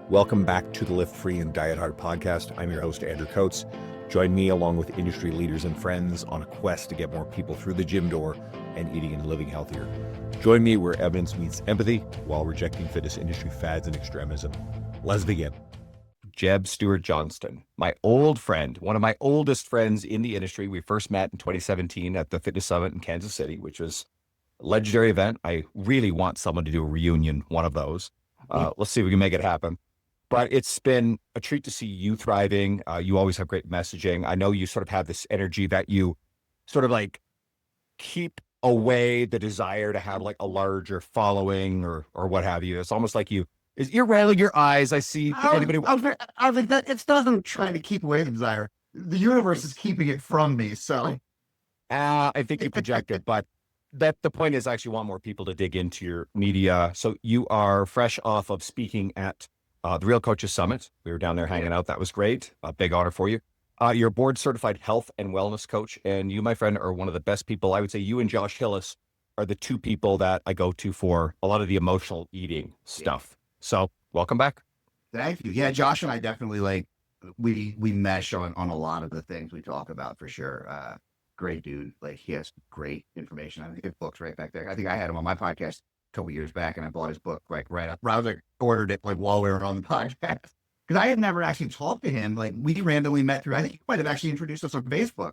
Welcome back to the Lift Free and Diet Hard podcast. I'm your host, Andrew Coates. Join me along with industry leaders and friends on a quest to get more people through the gym door and eating and living healthier. Join me where evidence meets empathy while rejecting fitness industry fads and extremism. Let's begin. Jeb Stuart Johnston, my old friend, one of my oldest friends in the industry. We first met in 2017 at the Fitness Summit in Kansas City, which was a legendary event. I really want someone to do a reunion, one of those. Let's see if we can make it happen. But it's been a treat to see you thriving. You always have great messaging. I know you sort of have this energy that you sort of like keep away the desire to have like a larger following or what have you. It's almost like you're railing your eyes. I see anybody. I was like, that it doesn't try to keep away the desire. The universe is keeping it from me. So I think you projected, but that the point is I actually want more people to dig into your media. So you are fresh off of speaking at the Real Coaches Summit. We were down there hanging out. That was great. A big honor for you. You're a board certified health and wellness coach. And you, my friend, are one of the best people. I would say you and Josh Hillis are the two people that I go to for a lot of the emotional eating stuff. So welcome back. thank you. Yeah, Josh and I definitely we mesh on a lot of the things we talk about for sure. Great dude. Like he has great information. I think his book's right back there. I think I had him on my podcast a couple years back, and I bought his book like right up. I was like ordered it like while we were on the podcast because I had never actually talked to him. Like we randomly met through. I think he might have actually introduced us on Facebook,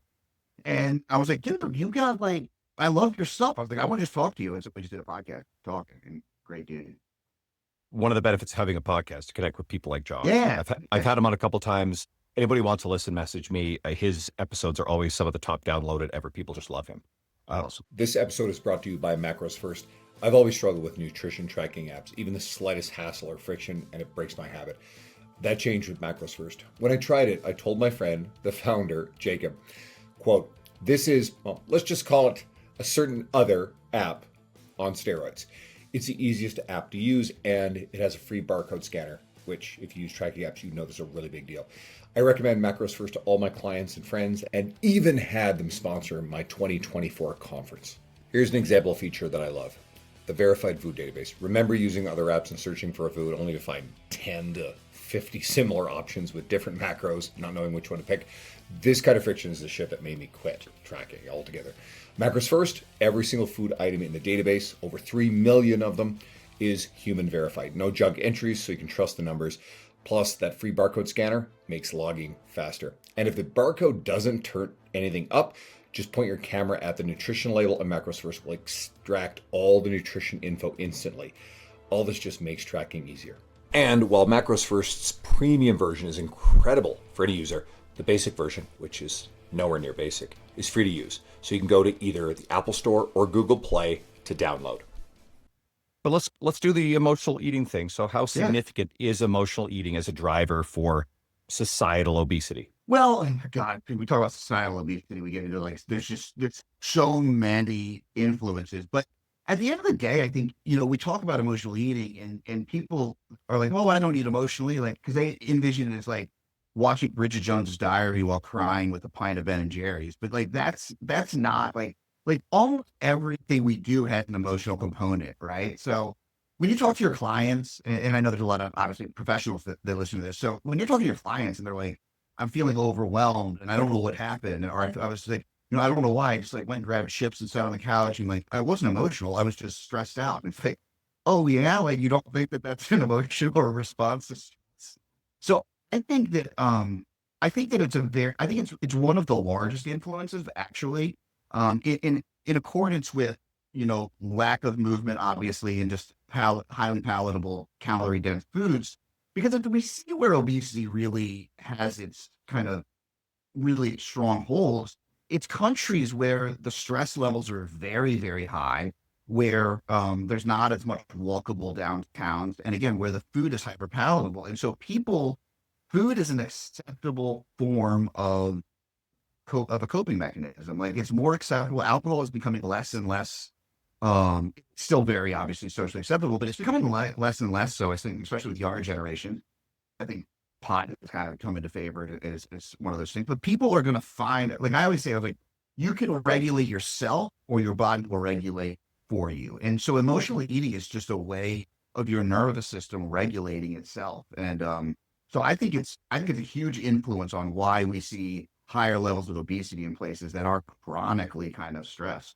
and I was like, dude, you got like, I love your stuff. I was like, I want to just talk to you. And so we just did a podcast talking, and great dude. One of the benefits of having a podcast to connect with people like Josh. Yeah. I've had him on a couple times. Anybody wants to listen, message me. His episodes are always some of the top downloaded ever. People just love him. This episode is brought to you by Macros First. I've always struggled with nutrition tracking apps, even the slightest hassle or friction, and it breaks my habit. That changed with Macros First. When I tried it, I told my friend, the founder, Jacob, quote, this is, well, let's just call it a certain other app on steroids. It's the easiest app to use, and it has a free barcode scanner, which if you use tracking apps, you know this is a really big deal. I recommend Macros First to all my clients and friends, and even had them sponsor my 2024 conference. Here's an example feature that I love. The verified food database. Remember using other apps and searching for a food only to find 10 to 50 similar options with different macros, not knowing which one to pick. This kind of friction is the shit that made me quit tracking altogether. Macros First, every single food item in the database, over 3 million of them, is human verified. No junk entries, so you can trust the numbers. Plus, that free barcode scanner makes logging faster. And if the barcode doesn't turn anything up, just point your camera at the nutrition label and Macros First will extract all the nutrition info instantly. All this just makes tracking easier. And while Macros First's premium version is incredible for any user, the basic version, which is nowhere near basic, is free to use. So you can go to either the Apple Store or Google Play to download. But let's do the emotional eating thing. So how significant is emotional eating as a driver for societal obesity? Well, God, we talk about societal obesity, we get into there's so many influences. But at the end of the day, I think, we talk about emotional eating and people are like, oh, I don't eat emotionally. Like, because they envision it as like watching Bridget Jones's Diary while crying with a pint of Ben & Jerry's. But like, that's not like almost everything we do has an emotional component, right? So when you talk to your clients, and I know there's a lot of obviously professionals that listen to this. So when you're talking to your clients and they're like, I'm feeling overwhelmed and I don't know what happened. Or I was like, I don't know why. I just like went and grabbed chips and sat on the couch and like, I wasn't emotional. I was just stressed out. And it's like, oh yeah, like you don't think that that's an emotional response to stress. So I think that it's one of the largest influences actually, in accordance with, lack of movement, obviously, and just highly palatable calorie dense foods. Because we see where obesity really has its kind of really strong holds, it's countries where the stress levels are very, very high, where there's not as much walkable downtowns, and again, where the food is hyper palatable. And so food is an acceptable form of a coping mechanism. Like it's more acceptable. Alcohol is becoming less and less, still very obviously socially acceptable, but it's becoming less and less so, I think, especially with the younger generation. I think pot has kind of come into favor as one of those things. But people are going to find it. Like I always say, you can regulate yourself or your body will regulate for you. And so emotional eating is just a way of your nervous system regulating itself. And so I think it's a huge influence on why we see higher levels of obesity in places that are chronically kind of stressed.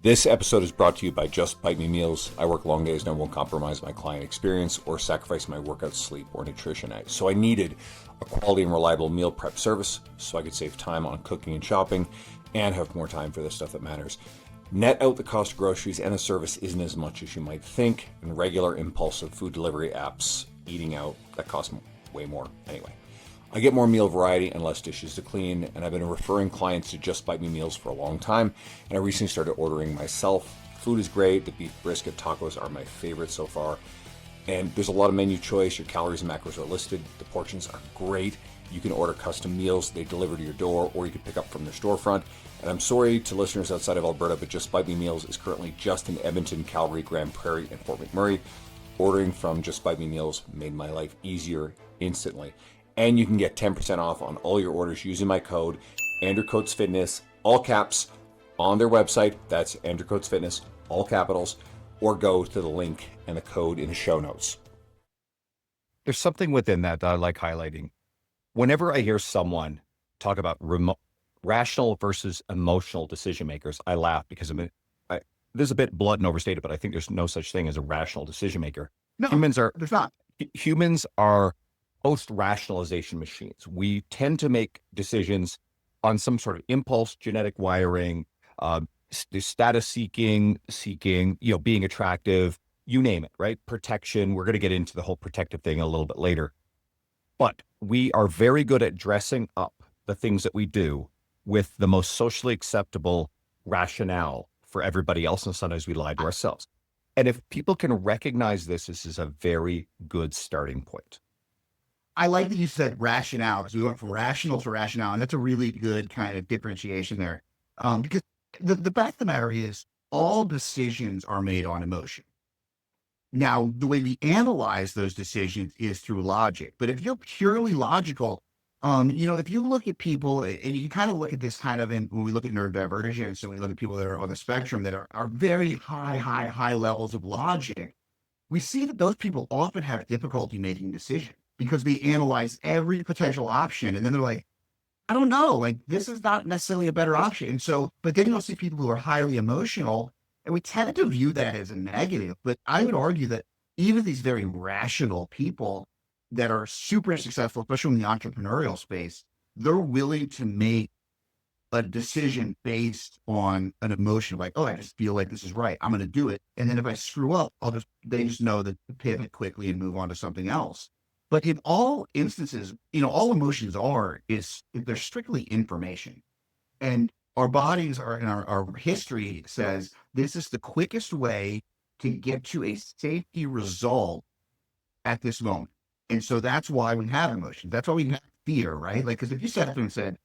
This episode is brought to you by Just Bite Me Meals. I work long days and I won't compromise my client experience or sacrifice my workout, sleep, or nutrition. So I needed a quality and reliable meal prep service so I could save time on cooking and shopping and have more time for the stuff that matters. Net out the cost of groceries and the service isn't as much as you might think, and regular impulsive food delivery apps, eating out, that costs way more anyway. I get more meal variety and less dishes to clean, and I've been referring clients to Just Bite Me Meals for a long time, and I recently started ordering myself. Food is great. The beef brisket tacos are my favorite so far, and there's a lot of menu choice. Your calories and macros are listed. The portions are great. You can order custom meals. They deliver to your door, or you can pick up from their storefront. And I'm sorry to listeners outside of Alberta, but Just Bite Me Meals is currently just in Edmonton, Calgary, Grand Prairie, and Fort McMurray. Ordering from Just Bite Me Meals made my life easier instantly. And you can get 10% off on all your orders using my code, Andrew Coates Fitness, all caps, on their website. That's Andrew Coates Fitness, all capitals, or go to the link and the code in the show notes. There's something within that I like highlighting. Whenever I hear someone talk about rational versus emotional decision makers, I laugh because this is a bit blunt and overstated, but I think there's no such thing as a rational decision maker. No, there's not. Humans are post-rationalization machines. We tend to make decisions on some sort of impulse, genetic wiring, status seeking, being attractive, you name it, right? Protection. We're going to get into the whole protective thing a little bit later. But we are very good at dressing up the things that we do with the most socially acceptable rationale for everybody else, and sometimes we lie to ourselves. And if people can recognize this is a very good starting point. I like that you said rationale, because we went from rational to rationale, and that's a really good kind of differentiation there. Because the fact of the matter is, all decisions are made on emotion. Now, the way we analyze those decisions is through logic. But if you're purely logical, if you look at people, and you kind of look at this kind of when we look at neurodivergence, so we look at people that are on the spectrum that are very high levels of logic, we see that those people often have difficulty making decisions because they analyze every potential option. And then they're like, I don't know, like this is not necessarily a better option. And so, but then you'll see people who are highly emotional, and we tend to view that as a negative. But I would argue that even these very rational people that are super successful, especially in the entrepreneurial space, they're willing to make a decision based on an emotion, like, oh, I just feel like this is right, I'm going to do it. And then if I screw up, they just know that to pivot quickly and move on to something else. But in all instances, all emotions they're strictly information. And our bodies are, and our history says this is the quickest way to get to a safety result at this moment. And so that's why we have emotions. That's why we have fear, right? Like, because if you sat up and said,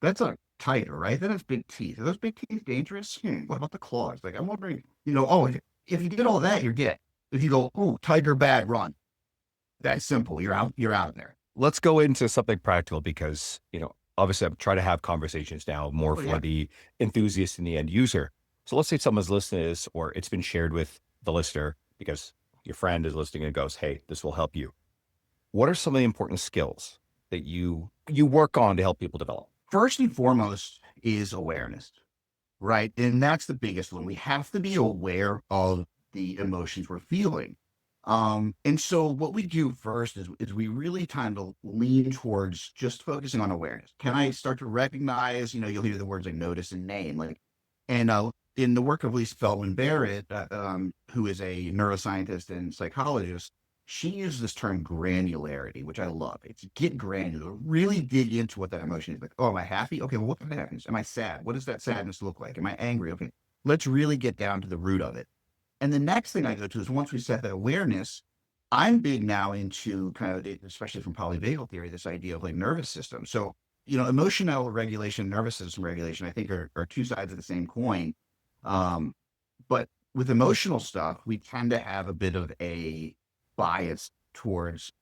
that's a tiger, right? That has big teeth. Are those big teeth dangerous? What about the claws? Like, I'm wondering, if you did all that, you're dead. If you go, oh, tiger bad, run. That's simple. You're out there. Let's go into something practical because, obviously I'm trying to have conversations now more for the enthusiast and the end user. So let's say someone's listening to this, or it's been shared with the listener because your friend is listening and goes, hey, this will help you. What are some of the important skills that you work on to help people develop? First and foremost is awareness, right? And that's the biggest one. We have to be aware of the emotions we're feeling. And so what we do first is we really tend to lean towards just focusing on awareness. Can I start to recognize, you'll hear the words like notice and name, and in the work of Lisa Feldman Barrett, who is a neuroscientist and psychologist, she uses this term granularity, which I love. It's get granular, really dig into what that emotion is. Like, oh, am I happy? Okay, well, what kind of happiness? Am I sad? What does that sadness look like? Am I angry? Okay, let's really get down to the root of it. And the next thing I go to is once we set that awareness, I'm big now into kind of, especially from polyvagal theory, this idea of like nervous system. So, emotional regulation, nervous system regulation, I think are two sides of the same coin. But with emotional stuff, we tend to have a bit of a bias towards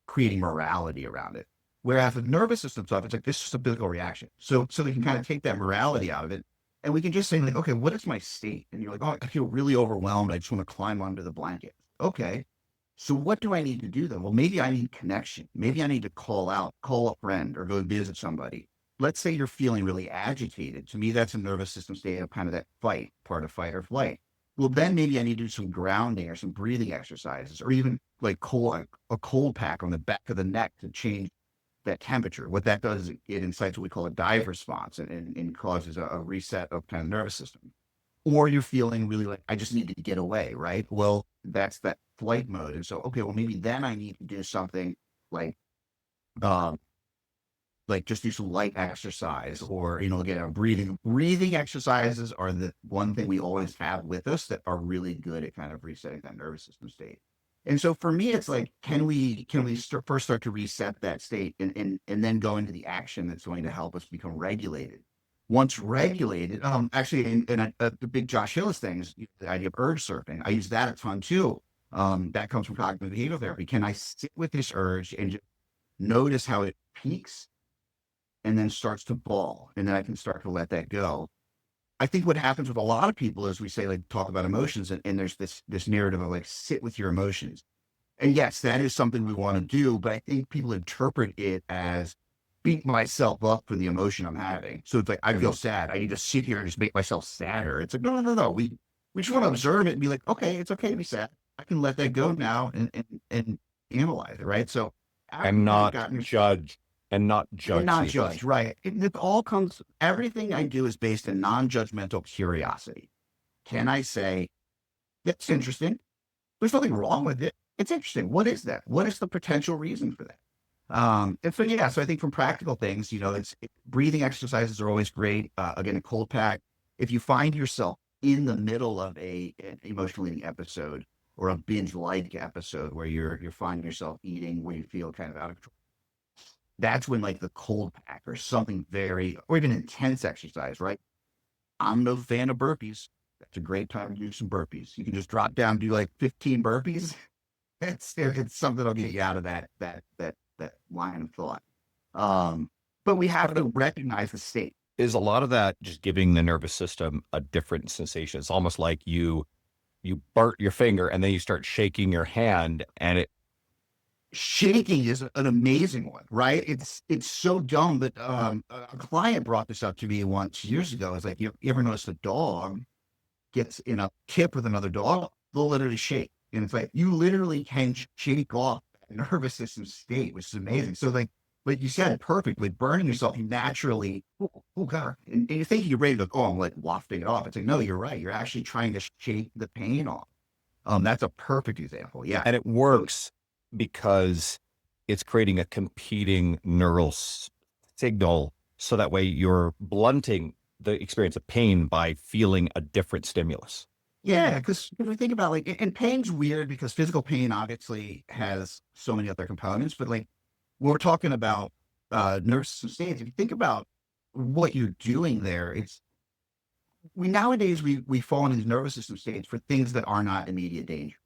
creating morality around it. Whereas with nervous system stuff, it's like, this is a physical reaction. So we can kind of take that morality out of it. And we can just say like, okay, what is my state? And you're like, oh, I feel really overwhelmed. I just want to climb onto the blanket. okay, so what do I need to do then? Well, maybe I need connection. Maybe I need to call a friend or go visit somebody. Let's say you're feeling really agitated. To me, that's a nervous system state of kind of that part of fight or flight. Well, then maybe I need to do some grounding or some breathing exercises, or even like a cold pack on the back of the neck to change that temperature. What that does is it incites what we call a dive response, and causes a reset of kind of nervous system. Or you're feeling really like, I just need to get away, right? Well, that's that flight mode. And so, okay, well, maybe then I need to do something like, um, just do some light exercise, or, again, breathing exercises are the one thing we always have with us that are really good at kind of resetting that nervous system state. And so for me, it's like, can we first start to reset that state, and then go into the action that's going to help us become regulated. Once regulated, actually, the big Josh Hillis thing is the idea of urge surfing. I use that a ton too. That comes from cognitive behavioral therapy. Can I sit with this urge and just notice how it peaks and then starts to ball, and then I can start to let that go? I think what happens with a lot of people is we say, like, talk about emotions, and there's this narrative of like, sit with your emotions. And yes, that is something we want to do, but I think people interpret it as beat myself up for the emotion I'm having. So it's like, I feel sad, I need to sit here and just make myself sadder. It's like, no. We just want to observe it and be like, okay, it's okay to be sad. I can let that go now and analyze it, right? So And not judge. And not judge, right? It all comes, everything I do is based in non-judgmental curiosity. Can I say, that's interesting, there's nothing wrong with it, it's interesting, what is that? What is the potential reason for that? And so I think from practical things, breathing exercises are always great. Again, a cold pack. If you find yourself in the middle of an emotional eating episode, or a binge-like episode where you're finding yourself eating where you feel kind of out of control, that's when, like, the cold pack or something or even intense exercise, right? I'm no fan of burpees. That's a great time to do some burpees. You can just drop down, do like 15 burpees. It's something that'll get you out of that line of thought. But we have to recognize the state. Is a lot of that just giving the nervous system a different sensation? It's almost like you burnt your finger and then you start shaking your hand, and shaking is an amazing one, right? It's so dumb, but a client brought this up to me once years ago. It's like, you ever notice a dog gets in a tip with another dog, they'll literally shake. And it's like, you literally can shake off that nervous system state, which is amazing. So like you said, perfectly, burning yourself, you naturally, oh God, and you think you're ready to go, I'm like wafting it off. It's like, no, you're right. You're actually trying to shake the pain off. That's a perfect example. Yeah. And it works because it's creating a competing neural signal, so that way you're blunting the experience of pain by feeling a different stimulus. Yeah, because if we think about, like, and pain's weird because physical pain obviously has so many other components, but like when we're talking about nervous system states, if you think about what you're doing there, nowadays we fall into these nervous system states for things that are not immediate danger.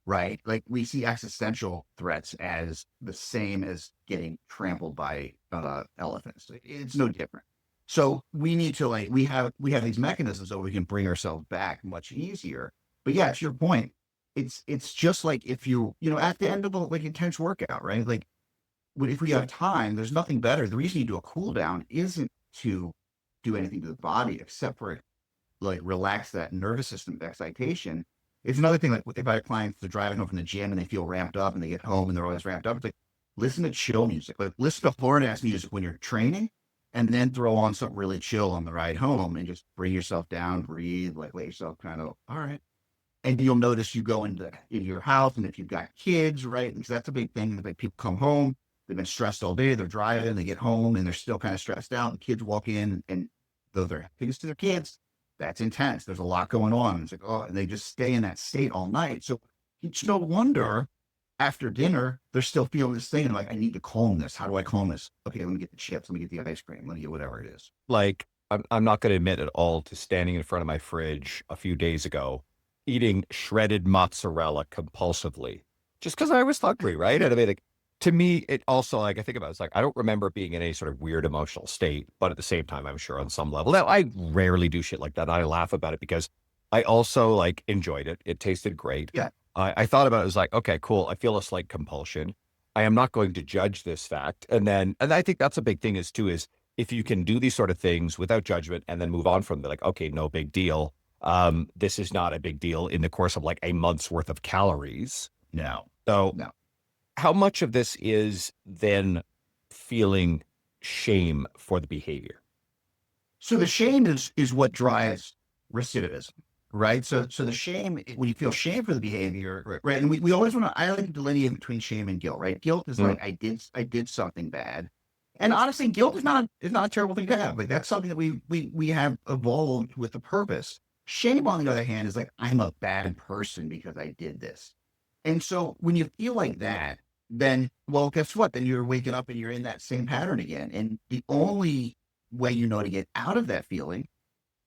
Right? Like, we see existential threats as the same as getting trampled by elephants. It's no different. So we need to, like, we have these mechanisms so we can bring ourselves back much easier. But yeah, to your point, it's just like if at the end of a intense workout, right? Like, if we have time, there's nothing better. The reason you do a cool down isn't to do anything to the body except for, like, relax that nervous system excitation. It's another thing, like if I have clients that are driving home from the gym and they feel ramped up and they get home and they're always ramped up, it's like, listen to chill music. Like, listen to horn-ass music when you're training, and then throw on something really chill on the ride home and just bring yourself down, breathe, like, let yourself kind of, all right. And you'll notice you go into your house, and if you've got kids, right? Because that's a big thing. Like, people come home, they've been stressed all day, they're driving, they get home and they're still kind of stressed out. And kids walk in, and though they're things to their kids, that's intense. There's a lot going on. It's like, oh, and they just stay in that state all night. So it's no wonder after dinner, they're still feeling this thing. And like, I need to calm this. How do I calm this? Okay, let me get the chips. Let me get the ice cream. Let me get whatever it is. Like, I'm not going to admit at all to standing in front of my fridge a few days ago, eating shredded mozzarella compulsively, just because I was hungry, right? And I mean, like, to me, it also, like, I think about it, it's like, I don't remember being in any sort of weird emotional state, but at the same time, I'm sure on some level, now, I rarely do shit like that. I laugh about it because I also, like, enjoyed it. It tasted great. Yeah. I thought about it, was like, okay, cool. I feel a slight compulsion. I am not going to judge this fact. And I think that's a big thing is if you can do these sort of things without judgment and then move on from them, like, okay, no big deal. This is not a big deal in the course of like a month's worth of calories. No, So no. how much of this is then feeling shame for the behavior? So the shame is what drives recidivism, right? So the shame, when you feel shame for the behavior, right? And we always want to, I like to delineate between shame and guilt, right? Guilt is like, I did something bad. And honestly, guilt is not a terrible thing to have. Like that's something that we have evolved with a purpose. Shame, on the other hand, is like, I'm a bad person because I did this. And so when you feel like that, then, well, guess what? Then you're waking up and you're in that same pattern again. And the only way you know to get out of that feeling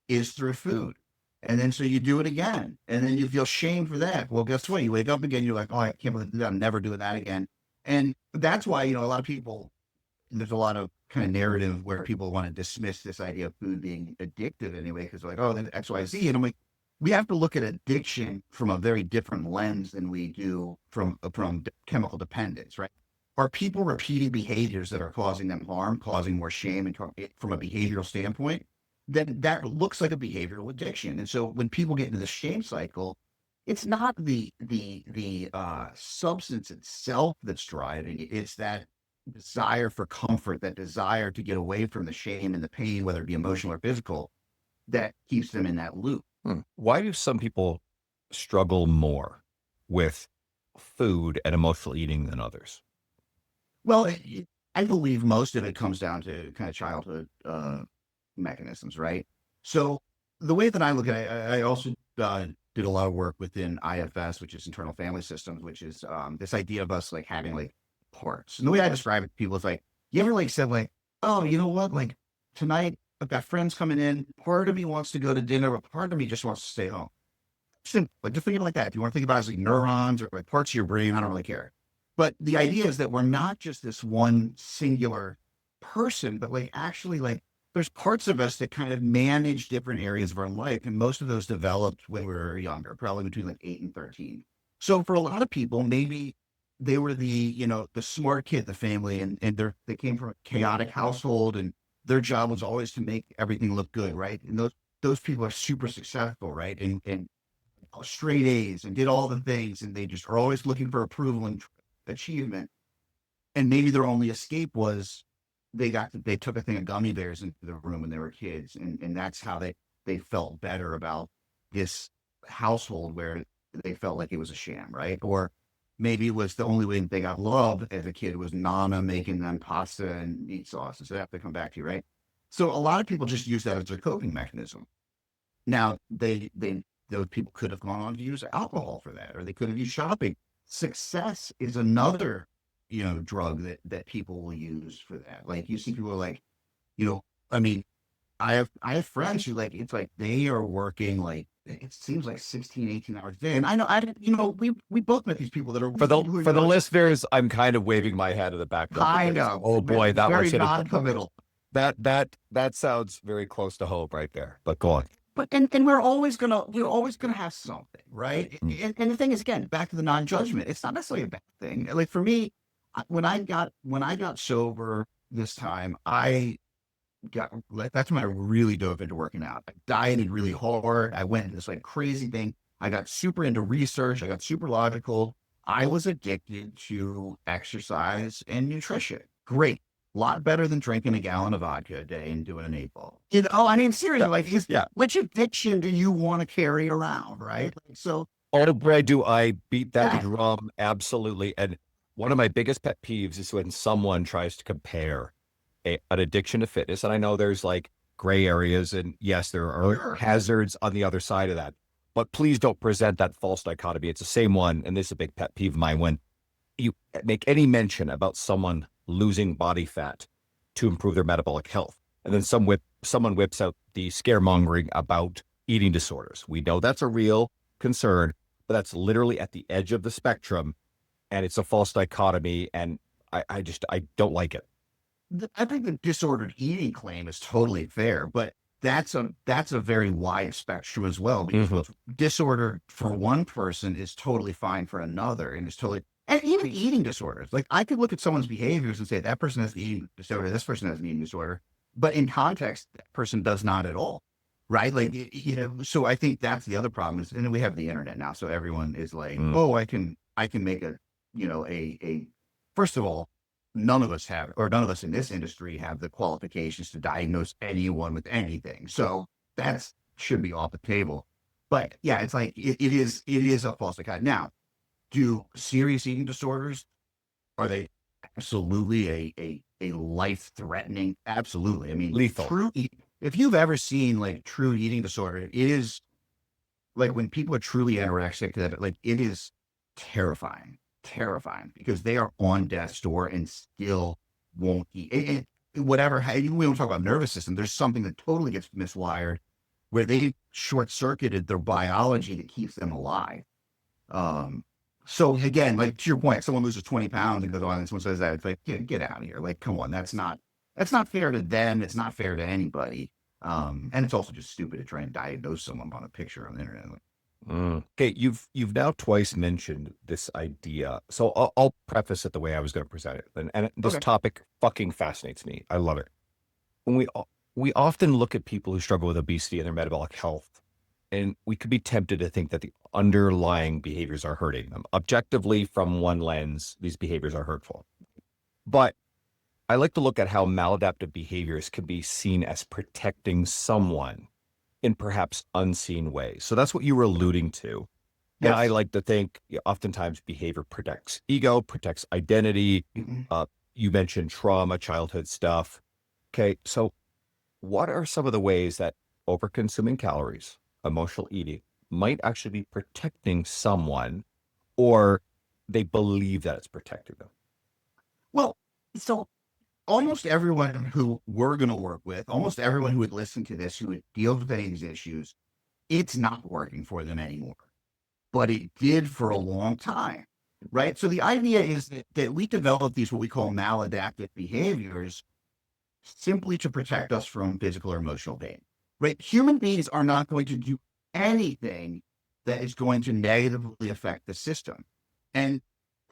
is through food. And then so you do it again. And then you feel shame for that. Well, guess what? You wake up again, you're like, oh, I can't believe that. I'm never doing that again. And that's why, a lot of people, there's a lot of kind of narrative where people want to dismiss this idea of food being addictive anyway, because they're like, oh, then X, Y, Z. And I'm like, we have to look at addiction from a very different lens than we do from chemical dependence, right? Are people repeating behaviors that are causing them harm, causing more shame, and from a behavioral standpoint, then that looks like a behavioral addiction. And so when people get into the shame cycle, it's not the substance itself that's driving it. It's that desire for comfort, that desire to get away from the shame and the pain, whether it be emotional or physical, that keeps them in that loop. Why do some people struggle more with food and emotional eating than others? Well, I believe most of it comes down to kind of childhood mechanisms, right? So the way that I look at it, I also did a lot of work within IFS, which is internal family systems, which is this idea of us like having like parts. And the way I describe it to people is like, you ever like said like, oh, you know what? Like tonight I've got friends coming in. Part of me wants to go to dinner, but part of me just wants to stay home. Simple. Like just think of it like that. If you want to think about it as like neurons or like parts of your brain, I don't really care. But the idea is that we're not just this one singular person, but like actually like there's parts of us that kind of manage different areas of our life. And most of those developed when we were younger, probably between like 8 and 13. So for a lot of people, maybe they were the smart kid in the family and they came from a chaotic household and their job was always to make everything look good, right? And those people are super successful, right? And straight A's and did all the things, and they just are always looking for approval and achievement. And maybe their only escape was they took a thing of gummy bears into the room when they were kids, and that's how they felt better about this household where they felt like it was a sham, right? Or maybe it was the only way they got love as a kid was Nana making them pasta and meat sauce. And so they have to come back to you, right? So a lot of people just use that as their coping mechanism. Now those people could have gone on to use alcohol for that, or they could have used shopping. Success is another, drug that people will use for that. Like you see people like, I mean, I have friends who like, it's like they are working like, it seems like 16, 18 hours a day. And I know, we both met these people that are For the listeners, I'm kind of waving my hand in the background. I know. Oh boy, that very was it. non-committal. That sounds very close to hope right there. But go on. But and we're always gonna have something, right? And the thing is, again, back to the non-judgment. It's not necessarily a bad thing. Like for me, when I got sober this time, that's when I really dove into working out. I dieted really hard. I went into this like crazy thing. I got super into research. I got super logical. I was addicted to exercise and nutrition. Great. A lot better than drinking a gallon of vodka a day and doing an 8-ball. I mean, seriously, which addiction do you want to carry around, right? Like, so, do I beat that drum? Absolutely. And one of my biggest pet peeves is when someone tries to compare an addiction to fitness. And I know there's like gray areas, and yes, there are hazards on the other side of that. But please don't present that false dichotomy. It's the same one, and this is a big pet peeve of mine, when you make any mention about someone losing body fat to improve their metabolic health. And then someone whips out the scaremongering about eating disorders. We know that's a real concern, but that's literally at the edge of the spectrum, and it's a false dichotomy, and I don't like it. I think the disordered eating claim is totally fair, but that's a very wide spectrum as well, because Mhm. disorder for one person is totally fine for another, and it's totally, and even eating disorders. Like, I could look at someone's behaviors and say that person has an eating disorder, this person has an eating disorder, but in context, that person does not at all. Right. Like, so I think that's the other problem is, and we have the internet now. So everyone is like, Mm. oh, I can make a, first of all, none of us have, or none of us in this industry have the qualifications to diagnose anyone with anything. So that's should be off the table. But yeah, it's like, it is a false dichotomy. Now, do serious eating disorders, are they absolutely a life threatening? Absolutely. I mean, Lethal. if you've ever seen like true eating disorder, it is like when people are truly anorexic, that like it is terrifying because they are on death's door and still won't eat. Whatever, we don't talk about nervous system. There's something that totally gets miswired where they short circuited their biology that keeps them alive. So again, like to your point, someone loses 20 pounds and goes on and someone says that, it's like, get out of here. Like, come on, that's not fair to them. It's not fair to anybody. And it's also just stupid to try and diagnose someone on a picture on the internet. Okay, you've now twice mentioned this idea, so I'll preface it the way I was going to present it, and this Okay. topic fucking fascinates me. I love it. When we often look at people who struggle with obesity and their metabolic health, and we could be tempted to think that the underlying behaviors are hurting them. Objectively, from one lens, these behaviors are hurtful. But I like to look at how maladaptive behaviors can be seen as protecting someone in perhaps unseen ways. So that's what you were alluding to. And I Yes. like to think oftentimes behavior protects ego, protects identity. Mhm. You mentioned trauma, childhood stuff. Okay, so what are some of the ways that overconsuming calories, emotional eating, might actually be protecting someone, or they believe that it's protecting them? Well, so almost everyone who we're going to work with, almost everyone who would listen to this, who would deal with any of these issues, it's not working for them anymore. But it did for a long time, right? So the idea is that we develop these, what we call maladaptive behaviors, simply to protect us from physical or emotional pain, right? Human beings are not going to do anything that is going to negatively affect the system. And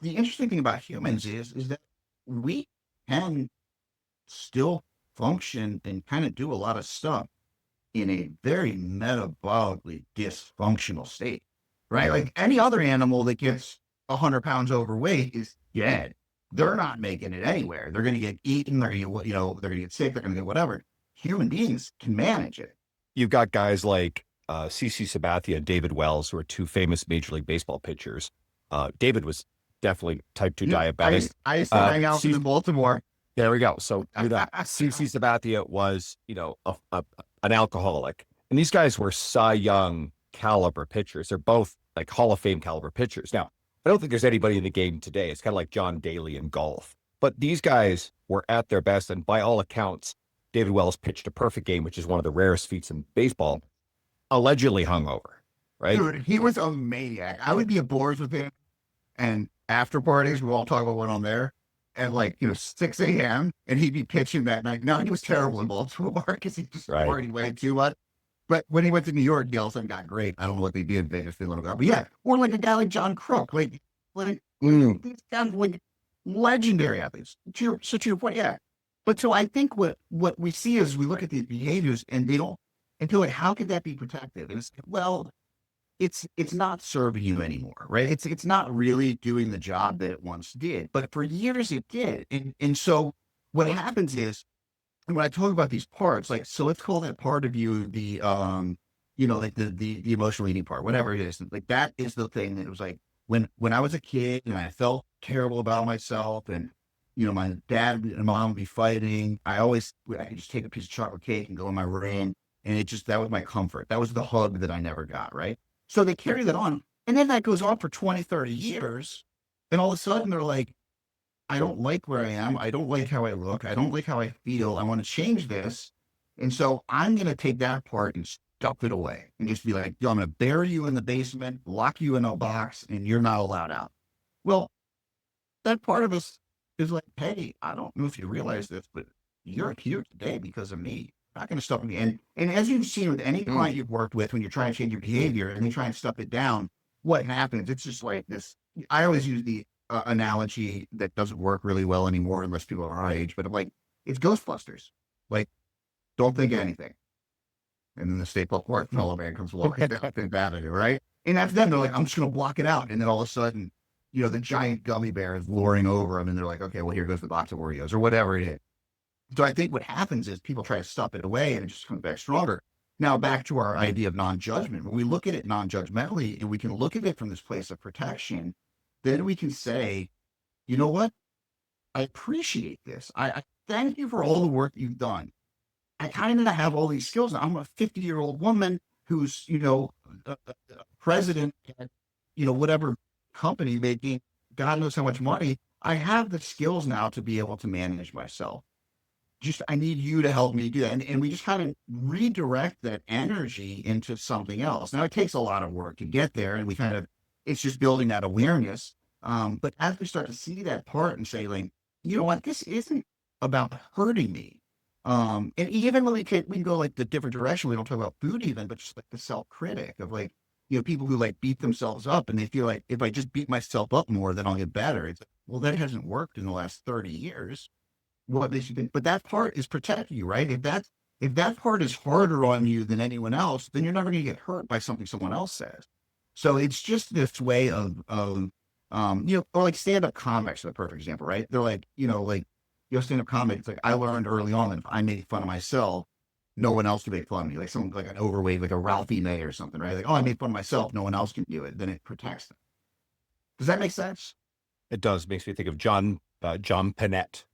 the interesting thing about humans is that we can still function and kind of do a lot of stuff in a very metabolically dysfunctional state, right? Like any other animal that gets 100 pounds overweight is dead. They're not making it anywhere. They're going to get eaten. They're going to, they're going to get sick. They're going to get whatever. Human beings can manage it. You've got guys like CC Sabathia and David Wells, who are two famous Major League Baseball pitchers. David was definitely type 2 diabetic. I used to hang out C- in Baltimore. There we go. So CC Sabathia was, an alcoholic. And these guys were Cy Young caliber pitchers. They're both like Hall of Fame caliber pitchers. Now, I don't think there's anybody in the game today. It's kind of like John Daly in golf. But these guys were at their best. And by all accounts, David Wells pitched a perfect game, which is one of the rarest feats in baseball, allegedly hungover, right? Dude, he was a maniac. I would be aboard with him. And after parties, we all talk about what on there at like, 6 a.m. and he'd be pitching that night. No, he was terrible in Baltimore because he just Right. partied way too much. But when he went to New York, he all of a sudden got great. I don't know what they did in Vegas. They let him go. But yeah, or like a guy like John Crook. Like these guys were like legendary athletes. To your point, yeah. But so I think what we see is we look at these behaviors and they don't, and feel like, how could that be protective? And it's, well, it's not serving you anymore, right? It's not really doing the job that it once did, but for years it did. And so what happens is, when I talk about these parts, like, so let's call that part of you the like the emotional eating part, whatever it is. Like, that is the thing that was like when I was a kid and I felt terrible about myself, and my dad and mom would be fighting. I could just take a piece of chocolate cake and go in my room, and that was my comfort. That was the hug that I never got, right? So they carry that on. And then that goes on for 20, 30 years. And all of a sudden they're like, I don't like where I am. I don't like how I look. I don't like how I feel. I want to change this. And so I'm going to take that part and stuff it away and just be like, yo, I'm going to bury you in the basement, lock you in a box, and you're not allowed out. Well, that part of us is like, hey, I don't know if you realize this, but you're here today because of me. not going to stuff me. And as you've seen with any client you've worked with, when you're trying to change your behavior and they try and stuff it down, what happens? It's just like this. I always use the analogy that doesn't work really well anymore unless people are our age, but like it's Ghostbusters. Like, don't think anything. And then the staple court fellow man comes along and think bad at it, right? And that's them. They're like, I'm just going to block it out. And then all of a sudden, you know, the giant gummy bear is luring over them and they're like, okay, well, here goes the box of Oreos or whatever it is. So I think what happens is people try to stuff it away and it just comes back stronger. Now, back to our idea of non-judgment. When we look at it non-judgmentally and we can look at it from this place of protection, then we can say, you know what? I appreciate this. I thank you for all the work you've done. I kind of have all these skills now. I'm a 50-year-old woman who's, you know, a president at, you know, whatever company making God knows how much money. I have the skills now to be able to manage myself. Just, I need you to help me do that. And we just kind of redirect that energy into something else. Now, it takes a lot of work to get there. And we kind of, it's just building that awareness. But as we start to see that part and say, like, you know what, this isn't about hurting me. And even when we can go like the different direction, we don't talk about food even, but just like the self-critic of like, you know, people who like beat themselves up and they feel like if I just beat myself up more, then I'll get better. It's like, well, that hasn't worked in the last 30 years. What they should do, but that part is protecting you, right? If that part is harder on you than anyone else, then you're never going to get hurt by something someone else says. So it's just this way of you know, or like stand-up comics are the perfect example, right? They're like, you know, stand-up comics. Like I learned early on that if I made fun of myself, no one else can make fun of me. Like someone like an overweight, like a Ralphie May or something, right? Like, oh, I made fun of myself, no one else can do it. Then it protects them. Does that make sense? It does. Makes me think of John Panette.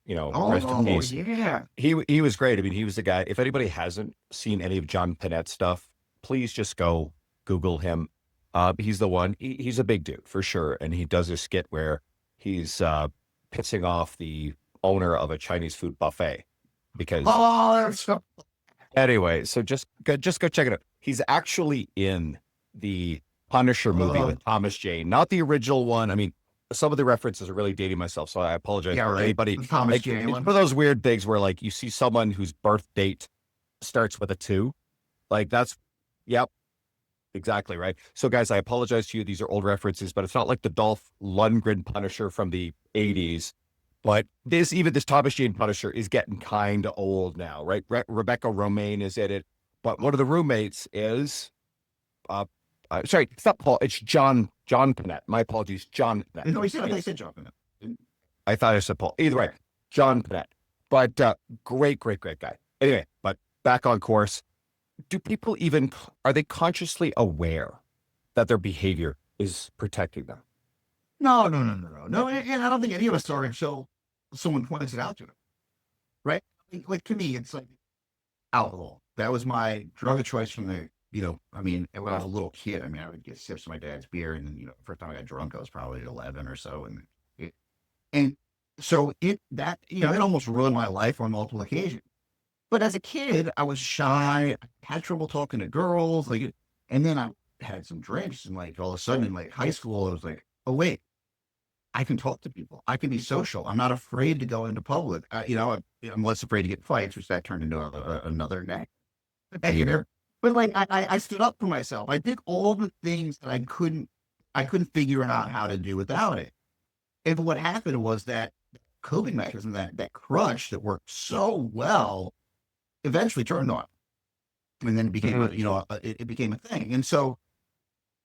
You know, rest in Oh, peace. yeah. He was great. I mean, he was the guy. If anybody hasn't seen any of John Panette's stuff, please just go Google him. He's the one. He's a big dude for sure, and he does a skit where he's pissing off the owner of a Chinese food buffet because. Oh, that's so... Anyway, so just go check it out. He's actually in the Punisher movie with Thomas Jane, not the original one. I mean, some of the references are really dating myself, so I apologize Yeah, for right. anybody. Thomas Like, Jane it's one. one of those weird things where like you see someone whose birth date starts with a 2. Like that's, yep, exactly right. So guys, I apologize to you. These are old references, but it's not like the Dolph Lundgren Punisher from the 80s. But this Thomas Jane Punisher is getting kind of old now, right? Rebecca Romaine is in it, but one of the roommates is, sorry, it's not Paul. It's John Panette. My apologies, John Panette. No, I said John Panette. I thought I said Paul. Either way, John Panette. But great guy. Anyway, but back on course. Do people are they consciously aware that their behavior is protecting them? No. And I don't think any of us are until someone points it out to them, right? Like to me, it's like alcohol. That was my drug of choice from the, you know, I mean, when I was a little kid, I mean, I would get sips of my dad's beer, and then, you know, first time I got drunk, I was probably 11 or so, and so that, you know, it almost ruined my life on multiple occasions. But as a kid, I was shy, I had trouble talking to girls, like, and then I had some drinks, and like all of a sudden in like high school, I was like, oh wait, I can talk to people. I can be social. I'm not afraid to go into public. You know, I'm less afraid to get fights, which that turned into another neck. But like, I stood up for myself. I did all the things that I couldn't figure out how to do without it. And what happened was that coping mechanism, that crutch that worked so well, eventually turned on. And then it became, you know, it became a thing. And so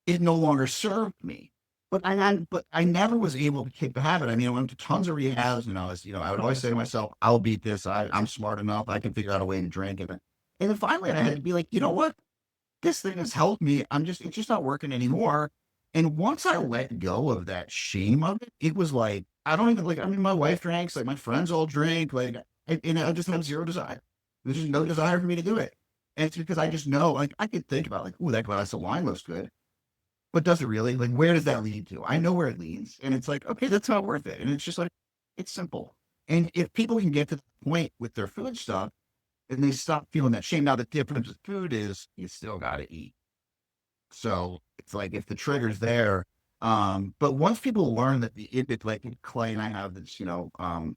it no longer served me. But I never was able to kick the habit. I mean, I went to tons of rehabs, and I would always say to myself, I'll beat this. I'm smart enough. I can figure out a way to drink it. And then finally I had to be like, you know what? This thing has helped me. It's just not working anymore. And once I let go of that shame of it, it was like, I don't even like, I mean, my wife drinks, like my friends all drink, like, and I just have zero desire. There's just no desire for me to do it. And it's because I just know, like, I could think about like, ooh, that glass of wine looks good. But does it really? Like, where does that lead to? I know where it leads. And it's like, okay, that's not worth it. And it's just like, it's simple. And if people can get to the point with their food stuff, and they stop feeling that shame. Now, the difference with food is you still got to eat. So it's like, if the trigger's there, but once people learn that like Clay and I have this, you know,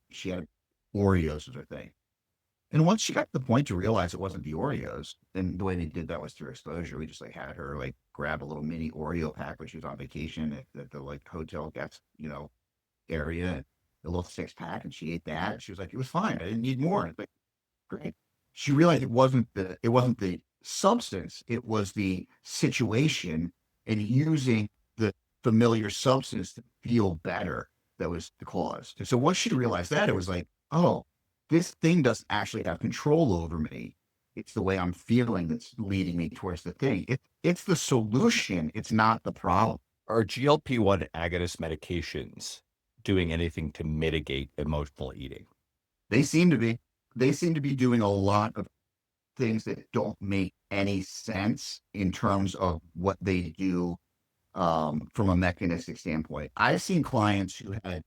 she had Oreos as her thing. And once she got to the point to realize it wasn't the Oreos, and the way they did that was through exposure. We just like had her like grab a little mini Oreo pack when she was on vacation at the like hotel guest, area, a little 6-pack, and she ate that. And she was like, it was fine. I didn't need more. And it's like, great. She realized it wasn't the substance, it was the situation and using the familiar substance to feel better that was the cause. And so once she realized that, it was like, oh, this thing doesn't actually have control over me. It's the way I'm feeling that's leading me towards the thing. It's the solution. It's not the problem. Are GLP-1 agonist medications doing anything to mitigate emotional eating? They seem to be. They seem to be doing a lot of things that don't make any sense in terms of what they do from a mechanistic standpoint. I've seen clients who had,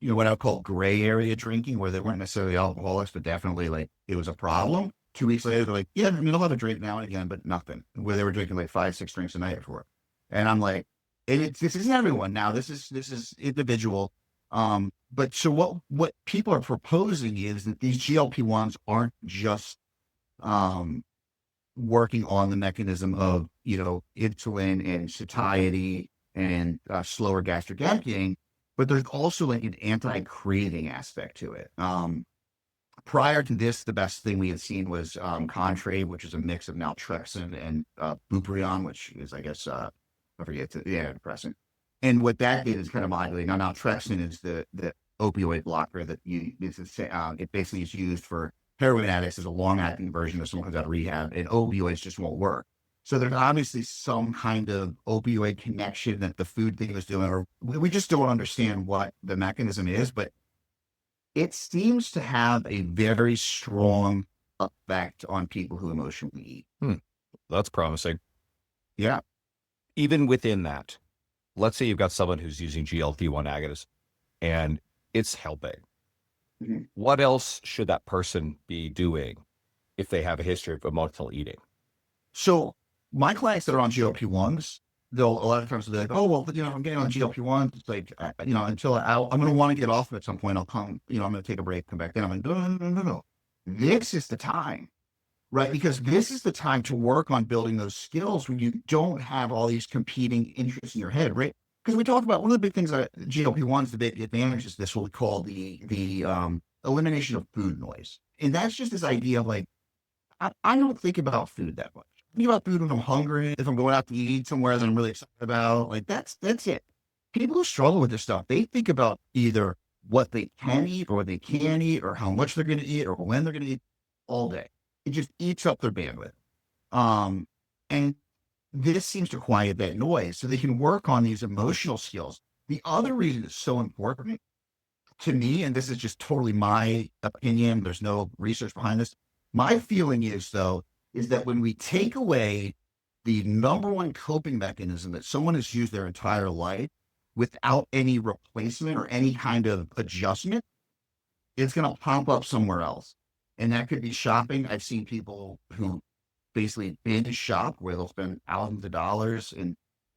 what I would call gray area drinking, where they weren't necessarily alcoholics, but definitely like it was a problem. 2 weeks later, they're like, yeah, I mean, I'll have a drink now and again, but nothing. Where they were drinking like 5-6 drinks a night before. And I'm like, this isn't everyone now. This is individual. But so what people are proposing is that these GLP-1s aren't just working on the mechanism of, insulin and satiety and slower gastric emptying, but there's also like an anti-craving aspect to it. Prior to this, the best thing we had seen was Contrave, which is a mix of naltrexone and bupropion, which is, I guess, I forget, depressant. And what that did is kind of modulate. Now, naltrexone is the opioid blocker that it basically is used for heroin addicts as a long-acting version of someone who's out of rehab, and opioids just won't work. So there's obviously some kind of opioid connection that the food thing is doing, or we just don't understand what the mechanism is, but it seems to have a very strong effect on people who emotionally eat. That's promising. Yeah. Even within that, let's say you've got someone who's using GLP-1 agonists and it's helping. Mm-hmm. What else should that person be doing if they have a history of emotional eating? So my clients that are on GLP-1s, a lot of times they're like, oh, well, I'm getting on GLP-1. It's like, until I'm going to want to get off at some point. I'll come, I'm going to take a break, come back. Then I'm like, no. This is the time, right? Because this is the time to work on building those skills when you don't have all these competing interests in your head, right? Because we talked about one of the big things that GLP-1s, the big advantage is this, what we call the elimination of food noise. And that's just this idea of like, I don't think about food that much. I think about food when I'm hungry, if I'm going out to eat somewhere that I'm really excited about, like that's it. People who struggle with this stuff, they think about either what they can eat or what they can't eat or how much they're going to eat or when they're going to eat all day. It just eats up their bandwidth. And this seems to quiet that noise so they can work on these emotional skills. The other reason it's so important to me, and this is just totally my opinion, there's no research behind this. My feeling is that when we take away the number one coping mechanism that someone has used their entire life without any replacement or any kind of adjustment, it's going to pop up somewhere else. And that could be shopping. I've seen people who basically binge shop where they'll spend thousands of dollars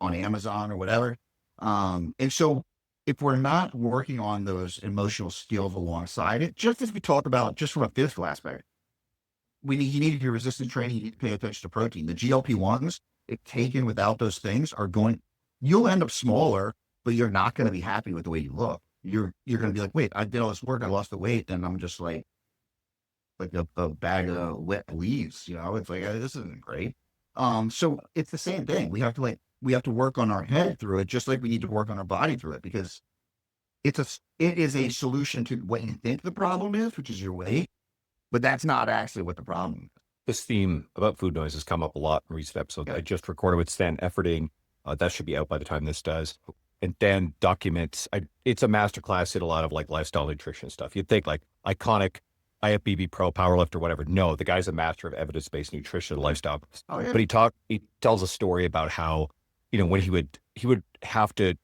on Amazon or whatever. And so if we're not working on those emotional skills alongside it, just as we talked about, just from a physical aspect, you need to do resistance training, you need to pay attention to protein. The GLP-1s, if taken without those things, you'll end up smaller, but you're not going to be happy with the way you look. You're going to be like, wait, I did all this work, I lost the weight, and I'm just like a bag of wet leaves, it's like, this isn't great. So it's the same thing. We have to work on our head through it, just like we need to work on our body through it, because it is a solution to what you think the problem is, which is your weight, but that's not actually what the problem is. This theme about food noise has come up a lot in recent episodes. Yeah. I just recorded with Stan Efferding. That should be out by the time this does. And Dan documents, it's a masterclass in a lot of like lifestyle nutrition stuff. You'd think like iconic IFBB pro powerlifter, whatever. No, the guy's a master of evidence-based nutrition lifestyle. Oh, yeah. But he tells a story about how, when he would have to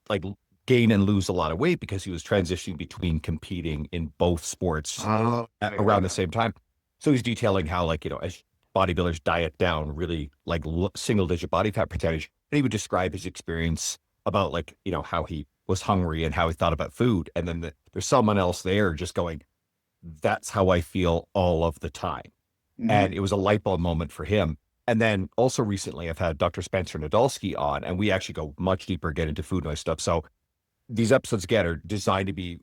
like gain and lose a lot of weight because he was transitioning between competing in both sports around the same time. So he's detailing how as bodybuilders diet down really like single digit body fat percentage. And he would describe his experience about how he was hungry and how he thought about food. And then there's someone else there just going, that's how I feel all of the time. And it was a light bulb moment for him. And then also recently, I've had Dr. Spencer Nadolski on, and we actually go much deeper, get into food noise stuff. So these episodes, again, are designed to be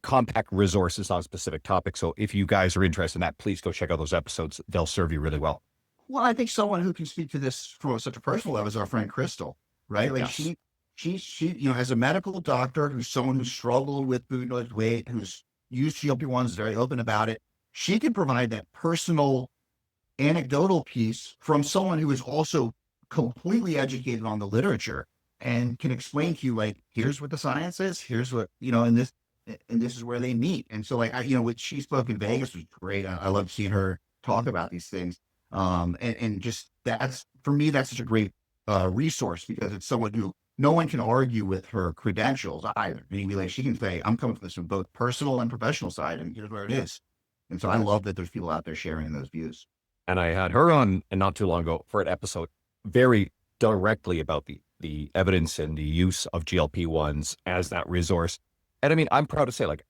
compact resources on specific topics. So if you guys are interested in that, please go check out those episodes. They'll serve you really well. Well, I think someone who can speak to this from such a personal level is our friend Crystal, right? Like Yes. she, as a medical doctor, who's someone who struggled with food noise, weight, who's used GLP-1s, is very open about it. She can provide that personal anecdotal piece from someone who is also completely educated on the literature and can explain to you, like, here's what the science is, here's what, and this is where they meet. And so, like, what she spoke in Vegas was great. I love seeing her talk about these things. And just that's, for me, that's such a great resource, because it's someone who no one can argue with her credentials either. Meaning, like, she can say, I'm coming from this from both personal and professional side, and here's where it is. And so I love that there's people out there sharing those views. And I had her on, and not too long ago, for an episode very directly about the evidence and the use of GLP-1s as that resource. And I mean, I'm proud to say, like,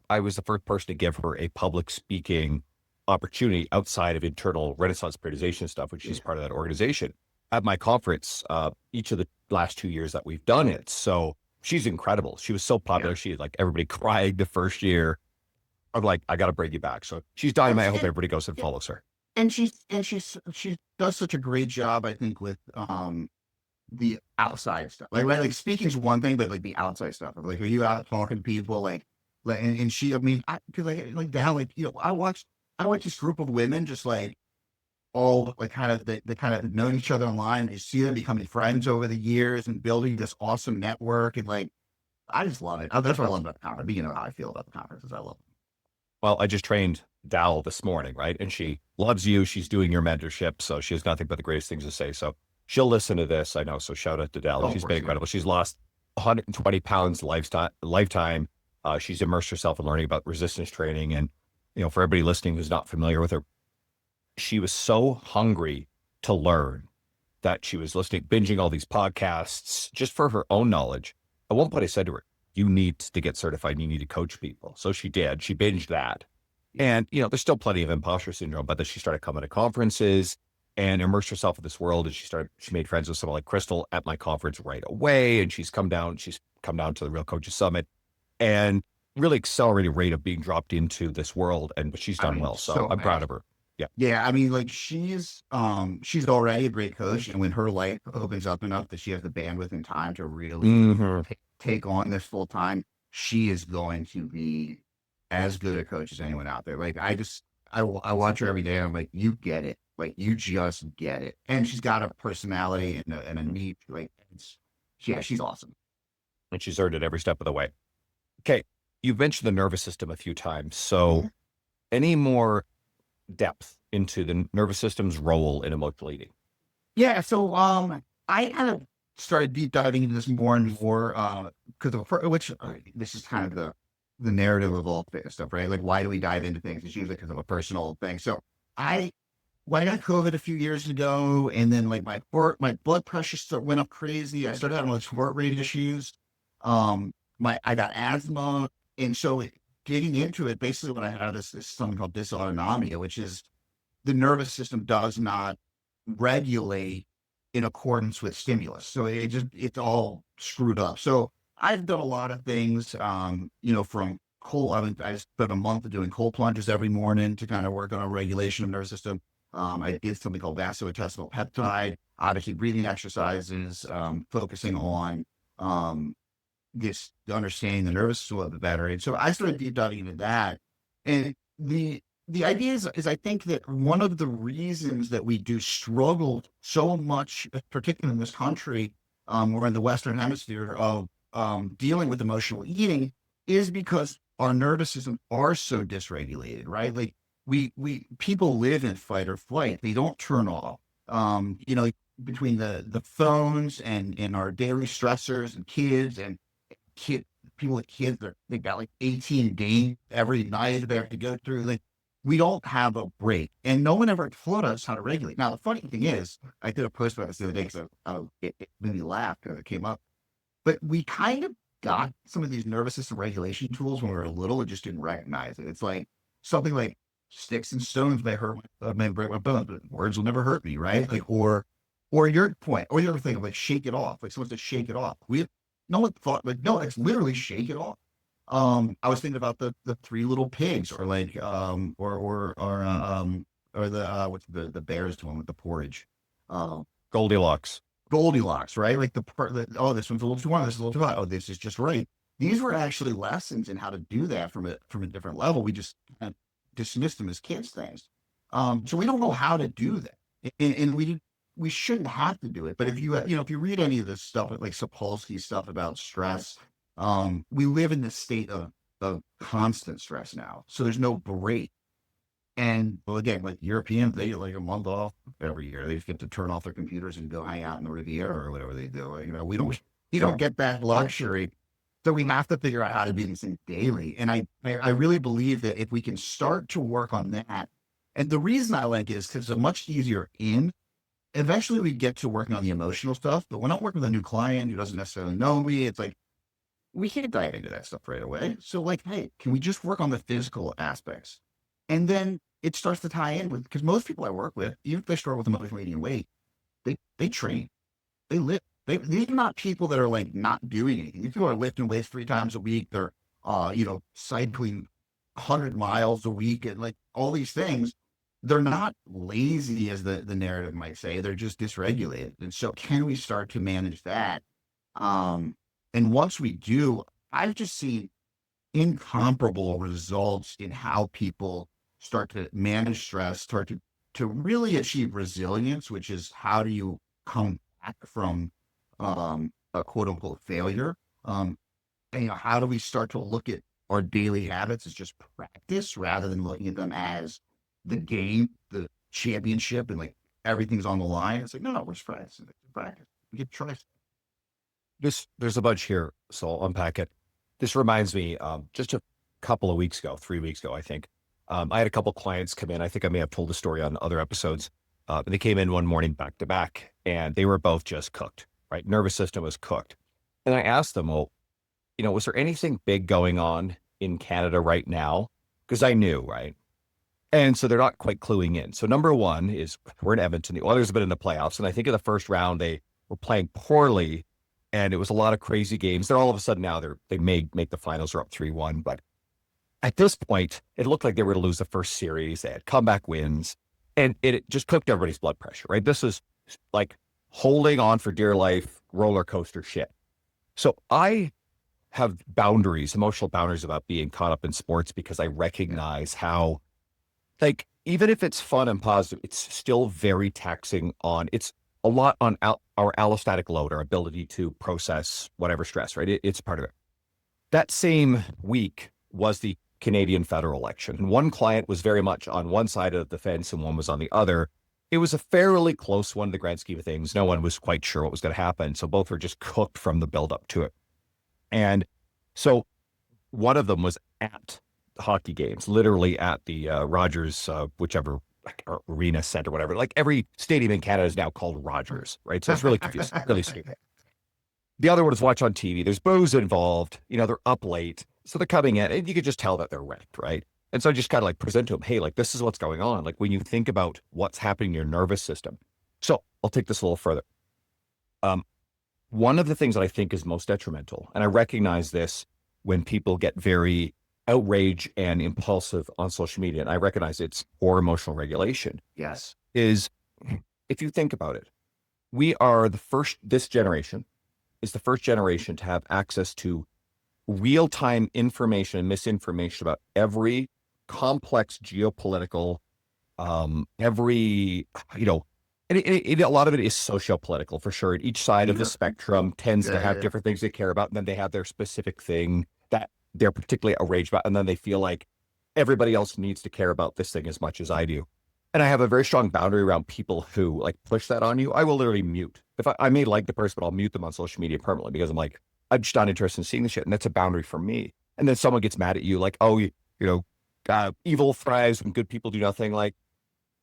I was the first person to give her a public speaking opportunity outside of internal Renaissance periodization stuff, which is part of that organization, at my conference, each of the last 2 years that we've done it. So she's incredible. She was so popular. She had, like, everybody crying the first year. I'm like, I got to bring you back. So she's dynamite. I hope everybody goes and follows her. And she does such a great job, I think, with the outside stuff. Like speaking is one thing, but like the outside stuff. Like, are you out talking to people? And she, I mean, because like now, like, I watched this group of women just like all like kind of they kind of know each other online. You see them becoming friends over the years and building this awesome network. And like, I just love it. That's what I love about the conference. You know how I feel about the conferences. I love them. Well, I just trained Dal this morning, right? And she loves you. She's doing your mentorship. So she has nothing but the greatest things to say. So she'll listen to this, I know. So shout out to Dal. She's been incredible. She's lost 120 pounds lifetime. She's immersed herself in learning about resistance training. And, for everybody listening who's not familiar with her, she was so hungry to learn that she was binging all these podcasts just for her own knowledge. At one point I said to her, you need to get certified and you need to coach people. So she did. She binged that. And, there's still plenty of imposter syndrome, but then she started coming to conferences and immersed herself in this world. And she made friends with someone like Crystal at my conference right away. And she's come down to the Real Coaches Summit and really accelerated rate of being dropped into this world. And she's done well. So I'm proud of her. Yeah. Yeah. I mean, like she's already a great coach. And when her life opens up enough that she has the bandwidth and time to really take on this full time, she is going to be as good a coach as anyone out there. Like I watch her every day. And I'm like, you get it. Like, you just get it. And she's got a personality and a need. Like, she's awesome. And she's earned it every step of the way. Okay. You've mentioned the nervous system a few times. So any more depth into the nervous system's role in emotional eating? Yeah. So, I kind of started deep diving into this more and more, this is kind of the narrative of all this stuff, right? Like, why do we dive into things? It's usually because of a personal thing. So when I got COVID a few years ago, and then like my blood pressure went up crazy. I started having like heart rate issues. I got asthma. And so getting into it, basically what I had is something called dysautonomia, which is the nervous system does not regulate in accordance with stimulus. So it's all screwed up. So I've done a lot of things, from I spent a month doing cold plunges every morning to kind of work on a regulation of the nervous system. I did something called vasculointestinal peptide, obviously breathing exercises, focusing on understanding the nervous system a little bit better. And so I started deep diving into that. And the idea is I think that one of the reasons that we do struggle so much, particularly in this country, or in the Western hemisphere, of dealing with emotional eating, is because our nervous systems are so dysregulated, right? Like people live in fight or flight. They don't turn off. Like between the phones and our daily stressors and kids and people with kids, they got like 18 games every night they have to go through. Like, we don't have a break, and no one ever taught us how to regulate. Now, the funny thing is, I did a post about this the other day because it made me laugh because it came up. But we kind of got some of these nervous system regulation tools when we were little and just didn't recognize it. It's like, something like sticks and stones may hurt, may break my bones, but words will never hurt me, right? Like, or your point, or the other thing of like shake it off, like someone to shake it off. No one thought like, no, it's literally shake it off. I was thinking about the Three Little Pigs, or like, or the what's the bear's one with the porridge, Goldilocks. Goldilocks, right? Like oh, this one's a little too hot, this is a little too hot. Oh, this is just right. These were actually lessons in how to do that from a different level. We just kind of dismissed them as kids things. So we don't know how to do that, and we shouldn't have to do it. But if if you read any of this stuff, like Sapolsky stuff about stress, we live in this state of constant stress now. So there's no break. And well, again, like Europeans, they get like a month off every year. They just get to turn off their computers and go hang out in the Riviera or whatever they do. Like, we don't get that luxury. So we have to figure out how to do these things daily. And I really believe that if we can start to work on that, and the reason I like it is because it's a much easier eventually we get to working on the emotional stuff, but when I'm working with a new client who doesn't necessarily know me, it's like, we can't dive into that stuff right away. So like, hey, can we just work on the physical aspects? And then it starts to tie in with, because most people I work with, even if they start with emotional eating and weight, they train, they live. These are not people that are like not doing anything. These people are lifting weights 3 times a week. They're, cycling 100 miles a week and like all these things. They're not lazy as the narrative might say. They're just dysregulated. And so can we start to manage that? And once we do, I've just seen incomparable results in how people start to manage stress, start to really achieve resilience, which is how do you come back from a quote unquote failure? And how do we start to look at our daily habits as just practice rather than looking at them as the game, the championship, and like everything's on the line? It's like, no, we're practice. We get to try. There's a bunch here, so I'll unpack it. This reminds me, just a couple of weeks ago, 3 weeks ago, I think, I had a couple clients come in. I think I may have told the story on other episodes. And they came in one morning back to back, and they were both just cooked, right? Nervous system was cooked. And I asked them, well, was there anything big going on in Canada right now? Because I knew, right? And so they're not quite cluing in. So number one is we're in Edmonton. The Oilers have been in the playoffs. And I think in the first round, they were playing poorly. And it was a lot of crazy games. They're all of a sudden now they may make the finals. They're up 3-1. But at this point, it looked like they were to lose the first series. They had comeback wins. And it just cooked everybody's blood pressure, right? This is like holding on for dear life, roller coaster shit. So I have boundaries, emotional boundaries about being caught up in sports because I recognize how, like, even if it's fun and positive, it's still very taxing it's a lot on our allostatic load, our ability to process whatever stress, right? It's part of it. That same week was the Canadian federal election. And one client was very much on one side of the fence and one was on the other. It was a fairly close one in the grand scheme of things. No one was quite sure what was going to happen. So both were just cooked from the build up to it. And so one of them was at the hockey games, literally at the Rogers, whichever arena center, whatever. Like every stadium in Canada is now called Rogers, right? So it's really confusing, really stupid. The other one is watch on TV. There's booze involved. They're up late. So they're coming in and you could just tell that they're wrecked, right? And so I just kind of like present to them, hey, like this is what's going on. Like when you think about what's happening in your nervous system. So I'll take this a little further. One of the things that I think is most detrimental, and I recognize this when people get very outraged and impulsive on social media, and I recognize it's poor emotional regulation. Yes. Is if you think about it, this generation is the first generation to have access to real-time information and misinformation about every complex geopolitical, and a lot of it is socio-political for sure. Each side of the spectrum tends to have different things they care about. And then they have their specific thing that they're particularly outraged about. And then they feel like everybody else needs to care about this thing as much as I do. And I have a very strong boundary around people who like push that on you. I will literally mute. If I may like the person, but I'll mute them on social media permanently because I'm like, I'm just not interested in seeing the shit. And that's a boundary for me. And then someone gets mad at you like, oh, evil thrives when good people do nothing. Like,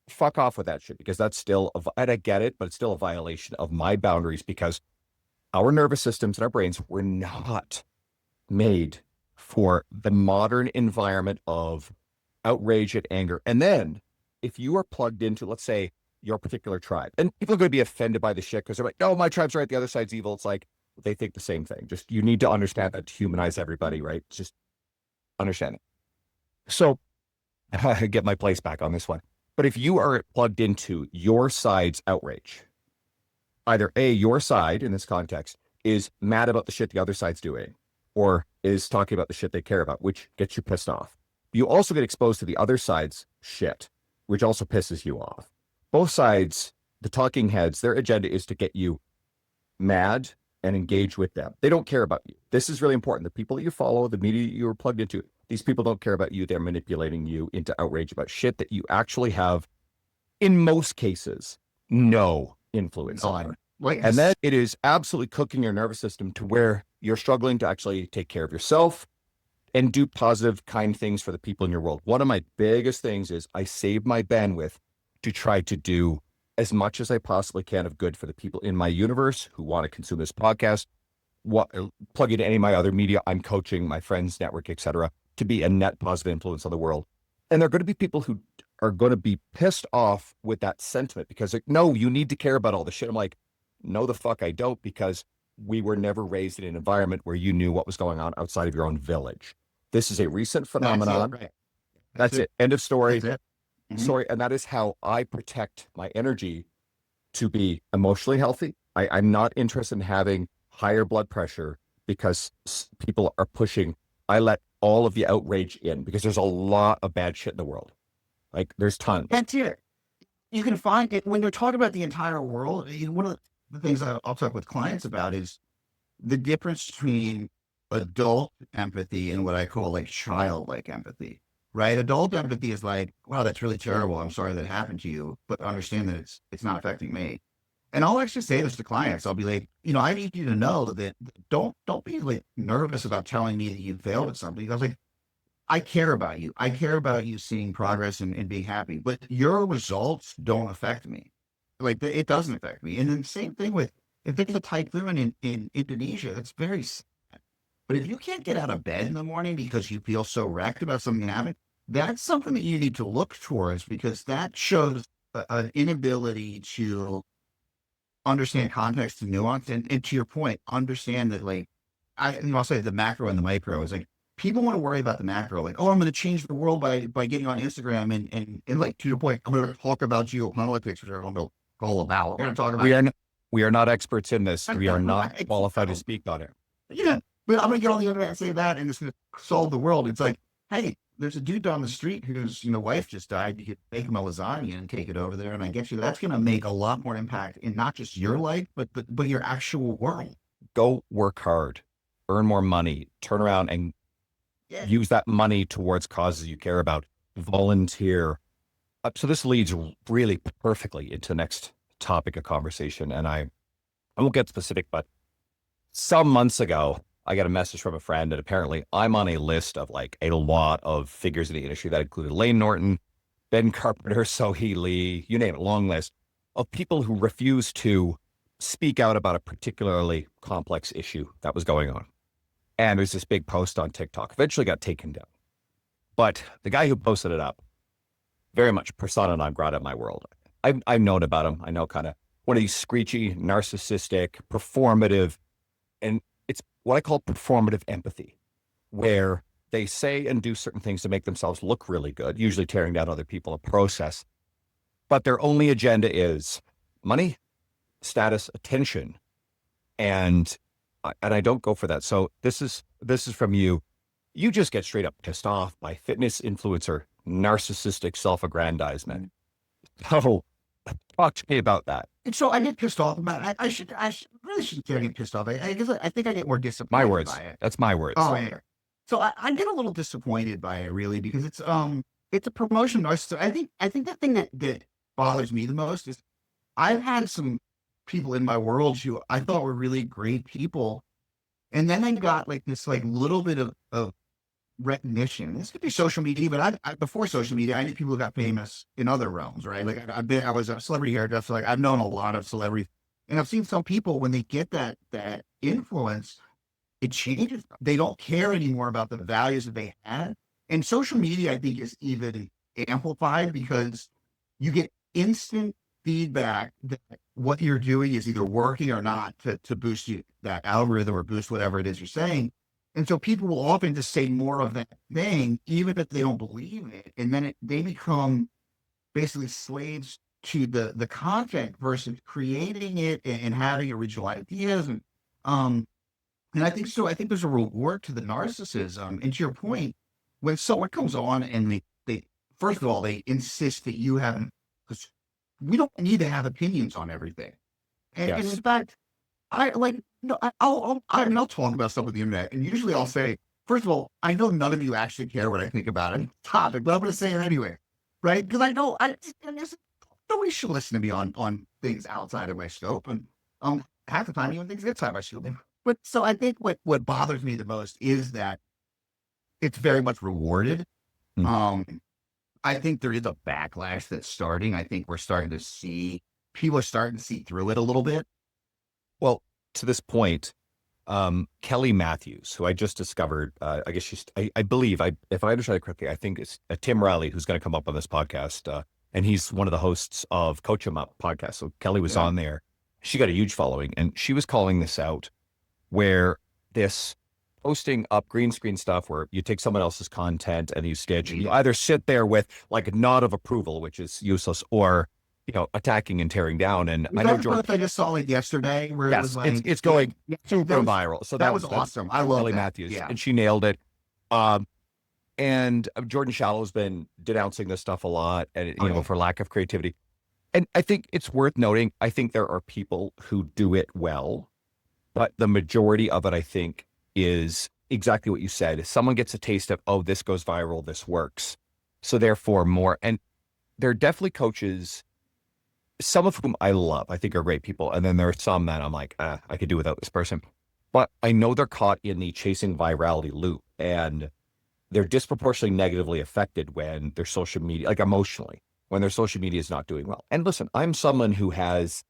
fuck off with that shit because that's still, and I get it, but it's still a violation of my boundaries because our nervous systems and our brains were not made for the modern environment of outrage and anger. And then if you are plugged into, let's say, your particular tribe, and people are going to be offended by the shit because they're like, no, my tribe's right, the other side's evil. It's like, they think the same thing. Just, you need to understand that to humanize everybody, right? Just understand it. So I get my place back on this one. But if you are plugged into your side's outrage, either A, your side in this context is mad about the shit the other side's doing, or is talking about the shit they care about, which gets you pissed off. You also get exposed to the other side's shit, which also pisses you off. Both sides, the talking heads, their agenda is to get you mad and engage with them. They don't care about you. This is really important. The people that you follow, the media you are plugged into, these people don't care about you. They're manipulating you into outrage about shit that you actually have, in most cases, no influence on. And then it is absolutely cooking your nervous system to where you're struggling to actually take care of yourself and do positive, kind things for the people in your world. One of my biggest things is I save my bandwidth to try to do as much as I possibly can of good for the people in my universe who want to consume this podcast, plug into any of my other media I'm coaching, my friends, network, etc., to be a net positive influence on the world. And there are going to be people who are going to be pissed off with that sentiment because, like, no, you need to care about all this shit. I'm like, no, the fuck I don't, because we were never raised in an environment where you knew what was going on outside of your own village. This is a recent phenomenon. That's it. Right. That's it. End of story. That's it. Mm-hmm. Sorry. And that is how I protect my energy to be emotionally healthy. I'm not interested in having higher blood pressure because people are pushing. I let all of the outrage in because there's a lot of bad shit in the world. Like, there's tons. That's it. You can find it when you're talking about the entire world. One of the things I'll talk with clients about is the difference between adult empathy and what I call like childlike empathy, right? Adult empathy is like, wow, that's really terrible. I'm sorry that happened to you, but understand that it's not affecting me. And I'll actually say this to clients. I'll be like, I need you to know that don't be like nervous about telling me that you failed at something. I was like, I care about you. I care about you seeing progress and being happy, but your results don't affect me. Like, it doesn't affect me. And then the same thing with, if it's a typhoon in Indonesia, that's very sad. But if you can't get out of bed in the morning because you feel so wrecked about something happening, that's something that you need to look towards, because that shows an inability to understand context and nuance. And to your point, understand that, like, I'll say the macro and the micro is like, people want to worry about the macro, like, oh, I'm going to change the world by getting on Instagram and like, to your point, I'm going to talk about geopolitics, which I'm all about. We're going to talk about. We are not experts in this. We are not qualified to speak on it. Yeah, but I'm going to get on the internet and say that, and it's going to solve the world. It's like, hey, there's a dude down the street whose wife just died. You could make him a lasagna and take it over there, and I get you. That's going to make a lot more impact in not just your life, but your actual world. Go work hard, earn more money, turn around and use that money towards causes you care about. Volunteer. So this leads really perfectly into the next topic of conversation. And I won't get specific, but some months ago, I got a message from a friend that apparently I'm on a list of like a lot of figures in the industry that included Lane Norton, Ben Carpenter, Sohee Lee, you name it, long list of people who refuse to speak out about a particularly complex issue that was going on. And there's this big post on TikTok, eventually got taken down. But the guy who posted it up, very much persona non grata in my world. I've known about him. I know kind of one of these screechy, narcissistic, performative, and it's what I call performative empathy, where they say and do certain things to make themselves look really good, usually tearing down other people in process. But their only agenda is money, status, attention, and I don't go for that. So this is from you. You just get straight up pissed off by fitness influencer, narcissistic self-aggrandizement. So talk to me about that. And so I get pissed off about it. I really shouldn't get pissed off. I guess I think I get more disappointed. My words. By it. That's my words. Oh, yeah. So I get a little disappointed by it, really, because it's a promotion narcissist. I think that thing that bothers me the most is I've had some people in my world who I thought were really great people, and then I got like this like little bit of recognition. This could be social media, but I before social media, I knew people who got famous in other realms, right? Like I was a celebrity hairdresser. Like I've known a lot of celebrities, and I've seen some people when they get that influence, it changes them. They don't care anymore about the values that they had. And social media, I think, is even amplified because you get instant feedback that what you're doing is either working or not to boost you, that algorithm, or boost whatever it is you're saying. And so people will often just say more of that thing, even if they don't believe it. And then they become basically slaves to the content versus creating it and having original ideas. And I think so. I think there's a reward to the narcissism. And to your point, when someone comes on and they first of all, they insist that you have, because we don't need to have opinions on everything. And Yes. in fact, I like, no, I'll talk about stuff with the internet. And usually I'll say, first of all, I know none of you actually care what I think about a topic, but I'm going to say it anyway. Right. Because I know nobody should listen to me on things outside of my scope. And half the time, even things inside my scope. But so I think what bothers me the most is that it's very much rewarded. I think there is a backlash that's starting. I think we're starting to see, people are starting to see through it a little bit. Well, to this point, Kelly Matthews, who I just discovered, I guess I believe, if I understand it correctly, I think it's Tim Riley who's going to come up on this podcast. And he's one of the hosts of Coach 'em Up podcast. So Kelly was on there. She got a huge following, and she was calling this out, where this posting up green screen stuff where you take someone else's content and you sketch, and you either sit there with like a nod of approval, which is useless, or, attacking and tearing down. And I know George, I just saw like yesterday where it was like, it's going super viral. So that was awesome. I love Kelly that. Matthews, Yeah. and she nailed it. And Jordan Shallow's been denouncing this stuff a lot, and for lack of creativity. And I think it's worth noting, I think there are people who do it well, but the majority of it, I think, is exactly what you said. If someone gets a taste of, oh, this goes viral, this works, so therefore more. And there are definitely coaches, some of whom I love, I think are great people. And then there are some that I'm like, I could do without this person. But I know they're caught in the chasing virality loop, and they're disproportionately negatively affected when their social media, like emotionally, when their social media is not doing well. And listen, I'm someone who has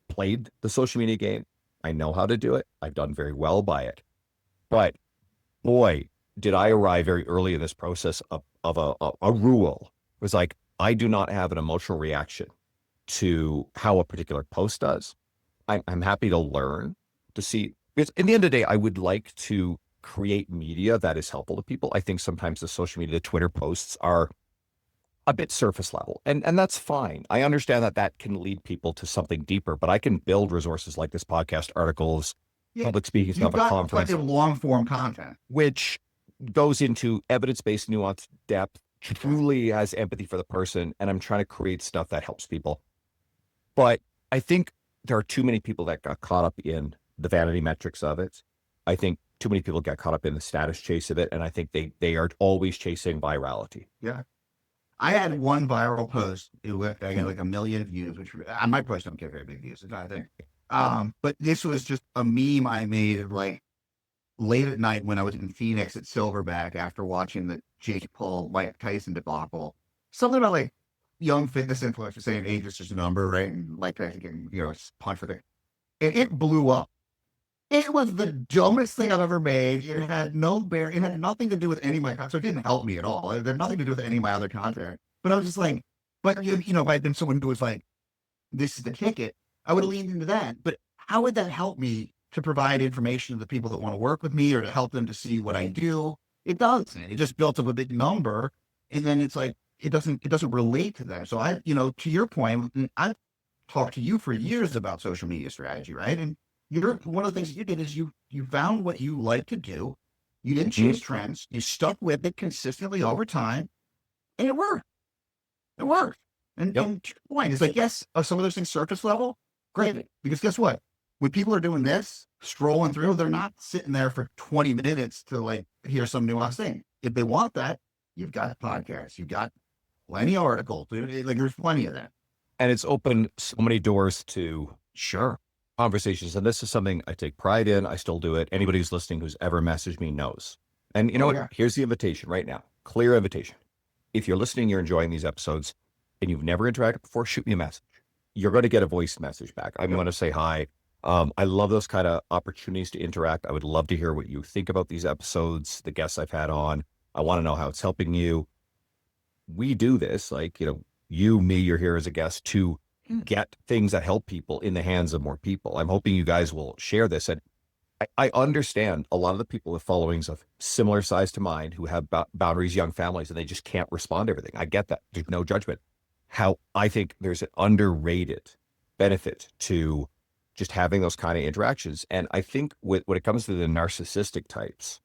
played the social media game. I know how to do it. I've done very well by it. But boy, did I arrive very early in this process of a rule. It was like, I do not have an emotional reaction to how a particular post does. I'm happy to learn to see, because in the end of the day, I would like to create media that is helpful to people. I think sometimes the social media, the Twitter posts are a bit surface level, and that's fine. I understand that can lead people to something deeper, but I can build resources like this podcast, articles, public speaking stuff, a conference, plenty of long form content, which goes into evidence-based, nuanced depth, truly has empathy for the person. And I'm trying to create stuff that helps people. But I think there are too many people that got caught up in the vanity metrics of it. I think too many people get caught up in the status chase of it. And I think they are always chasing virality. Yeah. I had one viral post. I got like 1 million views, which my post don't get very big views. It's not a thing. But this was just a meme I made of like late at night when I was in Phoenix at Silverback after watching the Jake Paul, Mike Tyson debacle. Something about like young fitness influencers saying age is just a number, right? And Mike Tyson getting, punched for it. And it blew up. It was the dumbest thing I've ever made. It had it had nothing to do with any of my content. So it didn't help me at all. It had nothing to do with any of my other content. But I was just like, if I had been someone who was like, this is the ticket, I would have leaned into that. But how would that help me to provide information to the people that want to work with me, or to help them to see what I do? It doesn't. It just built up a big number. And then it's like, it doesn't relate to that. So to your point, I've talked to you for years about social media strategy, right? And one of the things you did is you found what you like to do. You didn't chase trends. You stuck with it consistently over time, and it worked. It worked. And to your point, it's like, yes, some of those things surface level, great. Because guess what? When people are doing this, scrolling through, they're not sitting there for 20 minutes to like hear some nuanced thing. If they want that, you've got podcasts, you've got plenty of articles. Like there's plenty of that. And it's opened so many doors to conversations. And this is something I take pride in. I still do it. Anybody who's listening who's ever messaged me knows. And you know what? Here's the invitation right now. Clear invitation. If you're listening, you're enjoying these episodes, and you've never interacted before, shoot me a message. You're going to get a voice message back. I'm going to say hi. I love those kind of opportunities to interact. I would love to hear what you think about these episodes, the guests I've had on. I want to know how it's helping you. We do this, like, you, me, you're here as a guest to get things that help people in the hands of more people. I'm hoping you guys will share this. And I understand a lot of the people with followings of similar size to mine who have boundaries, young families, and they just can't respond to everything. I get that. There's no judgment. How I think there's an underrated benefit to just having those kind of interactions. And I think when it comes to the narcissistic types,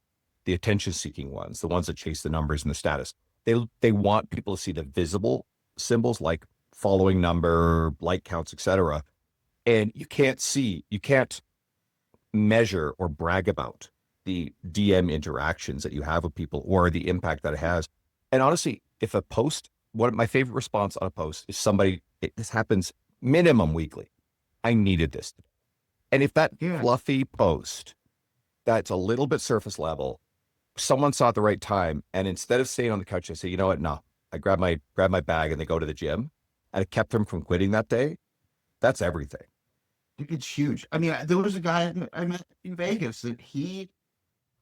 the attention-seeking ones, the ones that chase the numbers and the status, they want people to see the visible symbols like following number, like counts, etc. And you can't measure or brag about the DM interactions that you have with people or the impact that it has. And honestly, if a post, one of my favorite response on a post is this happens minimum weekly. I needed this. And if that fluffy post that's a little bit surface level, someone saw at the right time, and instead of staying on the couch, I say, you know what? No, I grab my bag and they go to the gym, and it kept them from quitting that day. That's everything. It's huge. I mean, there was a guy I met in Vegas that he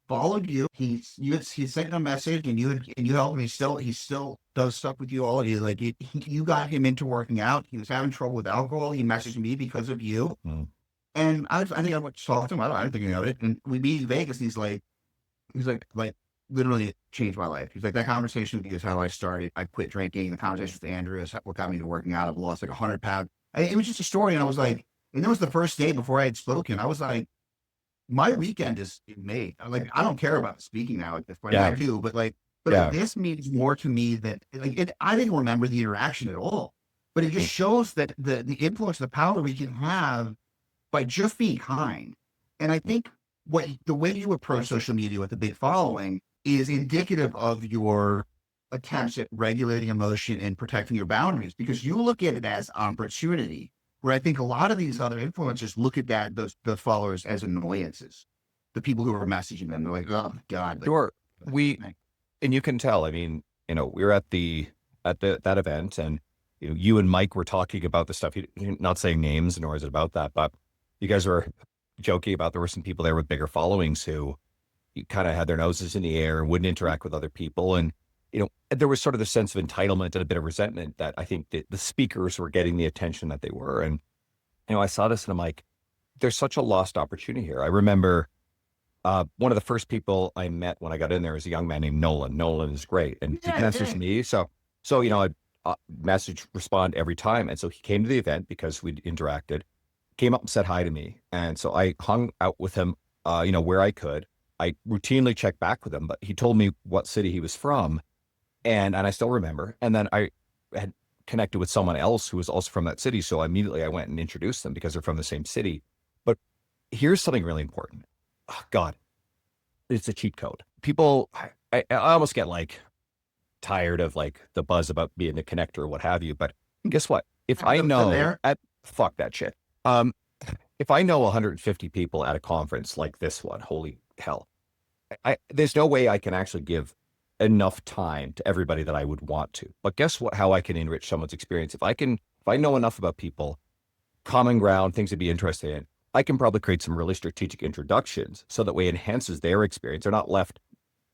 followed you. He sent a message, and you helped him. He still does stuff with you all. You got him into working out. He was having trouble with alcohol. He messaged me because of you. And I think I went to talk to him. I don't think of it. And we meet in Vegas. And he's like, literally it changed my life. He's like, that conversation with you is how I started. I quit drinking. The conversation with Andrew is what got me to working out. I've lost like 100 pounds. It was just a story. And I was like, and it was the first day before I had spoken. I was like, my weekend is made. Like, I don't care about speaking now at this point. I do, but this means more to me than I didn't remember the interaction at all. But it just shows that the influence, the power we can have by just being kind. And I think the way you approach social media with a big following is indicative of your attempts at regulating emotion and protecting your boundaries, because you look at it as opportunity. Where I think a lot of these other influencers look at those followers as annoyances. The people who are messaging them, they're like, oh God. Sure. And you can tell, I mean, we were at that event, and you and Mike were talking about the stuff, not saying names, nor is it about that, but you guys were joking about there were some people there with bigger followings who kind of had their noses in the air and wouldn't interact with other people. And there was sort of the sense of entitlement and a bit of resentment that I think the speakers were getting the attention that they were. And, I saw this and I'm like, there's such a lost opportunity here. I remember one of the first people I met when I got in there was a young man named Nolan. Nolan is great. And he messaged me. So, I'd respond every time. And so he came to the event because we'd interacted, came up and said hi to me. And so I hung out with him, where I could. I routinely checked back with him, but he told me what city he was from. And I still remember. And then I had connected with someone else who was also from that city. So immediately I went and introduced them because they're from the same city. But here's something really important. Oh, God, it's a cheat code. People, I almost get tired of the buzz about being a connector or what have you. But guess what? If I know, fuck that shit. If I know 150 people at a conference like this one, holy hell, there's no way I can actually give enough time to everybody that I would want to. But guess what? How I can enrich someone's experience. If I know enough about people, common ground, things to be interested in, I can probably create some really strategic introductions so that way it enhances their experience. They're not left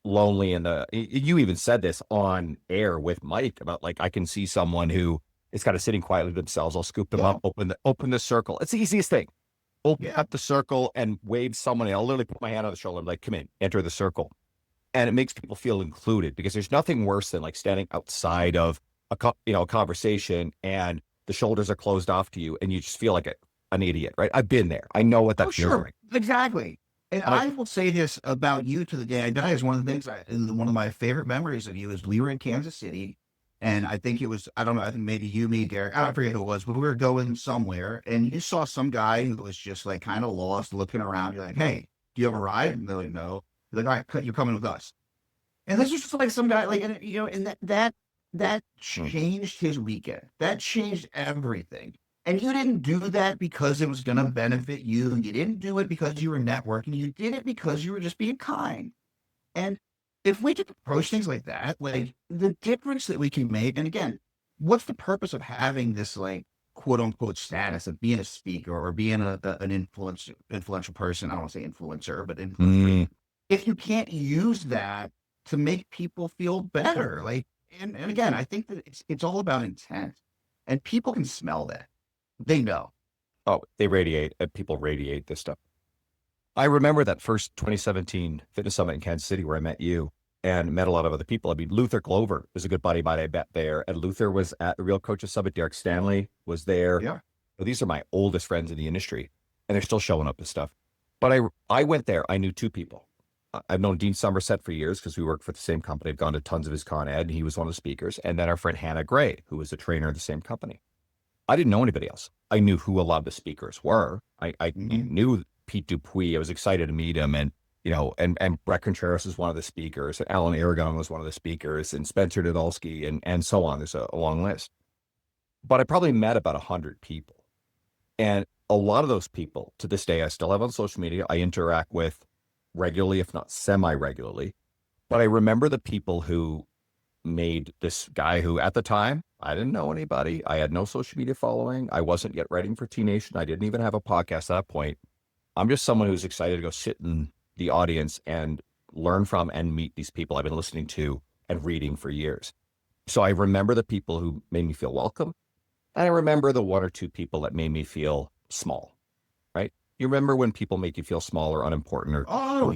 lonely you even said this on air with Mike about I can see someone who is kind of sitting quietly themselves. I'll scoop them up, open the circle. It's the easiest thing. Open up the circle and wave someone. I'll literally put my hand on the shoulder and come in, enter the circle. And it makes people feel included, because there's nothing worse than standing outside of a conversation and the shoulders are closed off to you and you just feel like an idiot, right? I've been there. I know what that feels like. Exactly. And I will say this about you to the day I die is one of the things, one of my favorite memories of you is we were in Kansas City, and I think it was, I don't know, I think maybe you, me, Derek, I don't forget who it was, but we were going somewhere and you saw some guy who was just kind of lost, looking around. You're like, hey, do you have a ride? And they're like, no. You're like, all right, you're coming with us. And this was just some guy, and that changed his weekend. That changed everything. And you didn't do that because it was going to benefit you. You didn't do it because you were networking. You did it because you were just being kind. And if we could approach things like that, the difference that we can make, and again, what's the purpose of having this quote unquote status of being a speaker or being an influential person? I don't want to say influencer, but influencer. If you can't use that to make people feel better. Like, and again, I think that it's all about intent, and people can smell that. They know. Oh, they radiate. People radiate this stuff. I remember that first 2017 fitness summit in Kansas City where I met you and met a lot of other people. I mean, Luther Glover was a good buddy of mine I met there. And Luther was at the Real Coaches Summit. Derek Stanley was there. Yeah. So these are my oldest friends in the industry, and they're still showing up with stuff. But I went there. I knew two people. I've known Dean Somerset for years because we work for the same company. I've gone to tons of his Con Ed, and he was one of the speakers. And then our friend Hannah Gray, who was a trainer of the same company. I didn't know anybody else. I knew who a lot of the speakers were. I knew Pete Dupuis. I was excited to meet him. And, you know, and Brett Contreras was one of the speakers. And Alan Aragon was one of the speakers, and Spencer Nadolski, and so on. There's a long list. But I probably met about 100 people. And a lot of those people, to this day, I still have on social media. I interact with regularly, if not semi-regularly. But I remember the people who made this guy who, at the time, I didn't know anybody. I had no social media following. I wasn't yet writing for T Nation. I didn't even have a podcast at that point. I'm just someone who's excited to go sit in the audience and learn from and meet these people I've been listening to and reading for years. So I remember the people who made me feel welcome. And I remember the one or two people that made me feel small, right? You remember when people make you feel small or unimportant or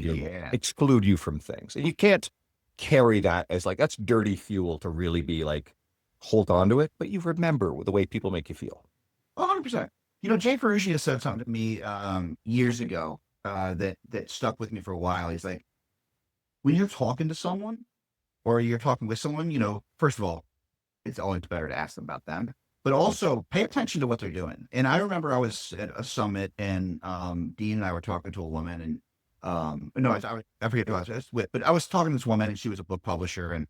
exclude you from things. And you can't carry that as like, that's dirty fuel to really be like, hold on to it. But you remember the way people make you feel. 100%. You know, Jay Ferrugia said something to me years ago that stuck with me for a while. He's like, when you're talking to someone or you're talking with someone, you know, first of all, it's always better to ask them about them, but also pay attention to what they're doing. And I remember I was at a summit and Dean and I were talking to a woman, and I forget who I was with, but I was talking to this woman, and she was a book publisher, and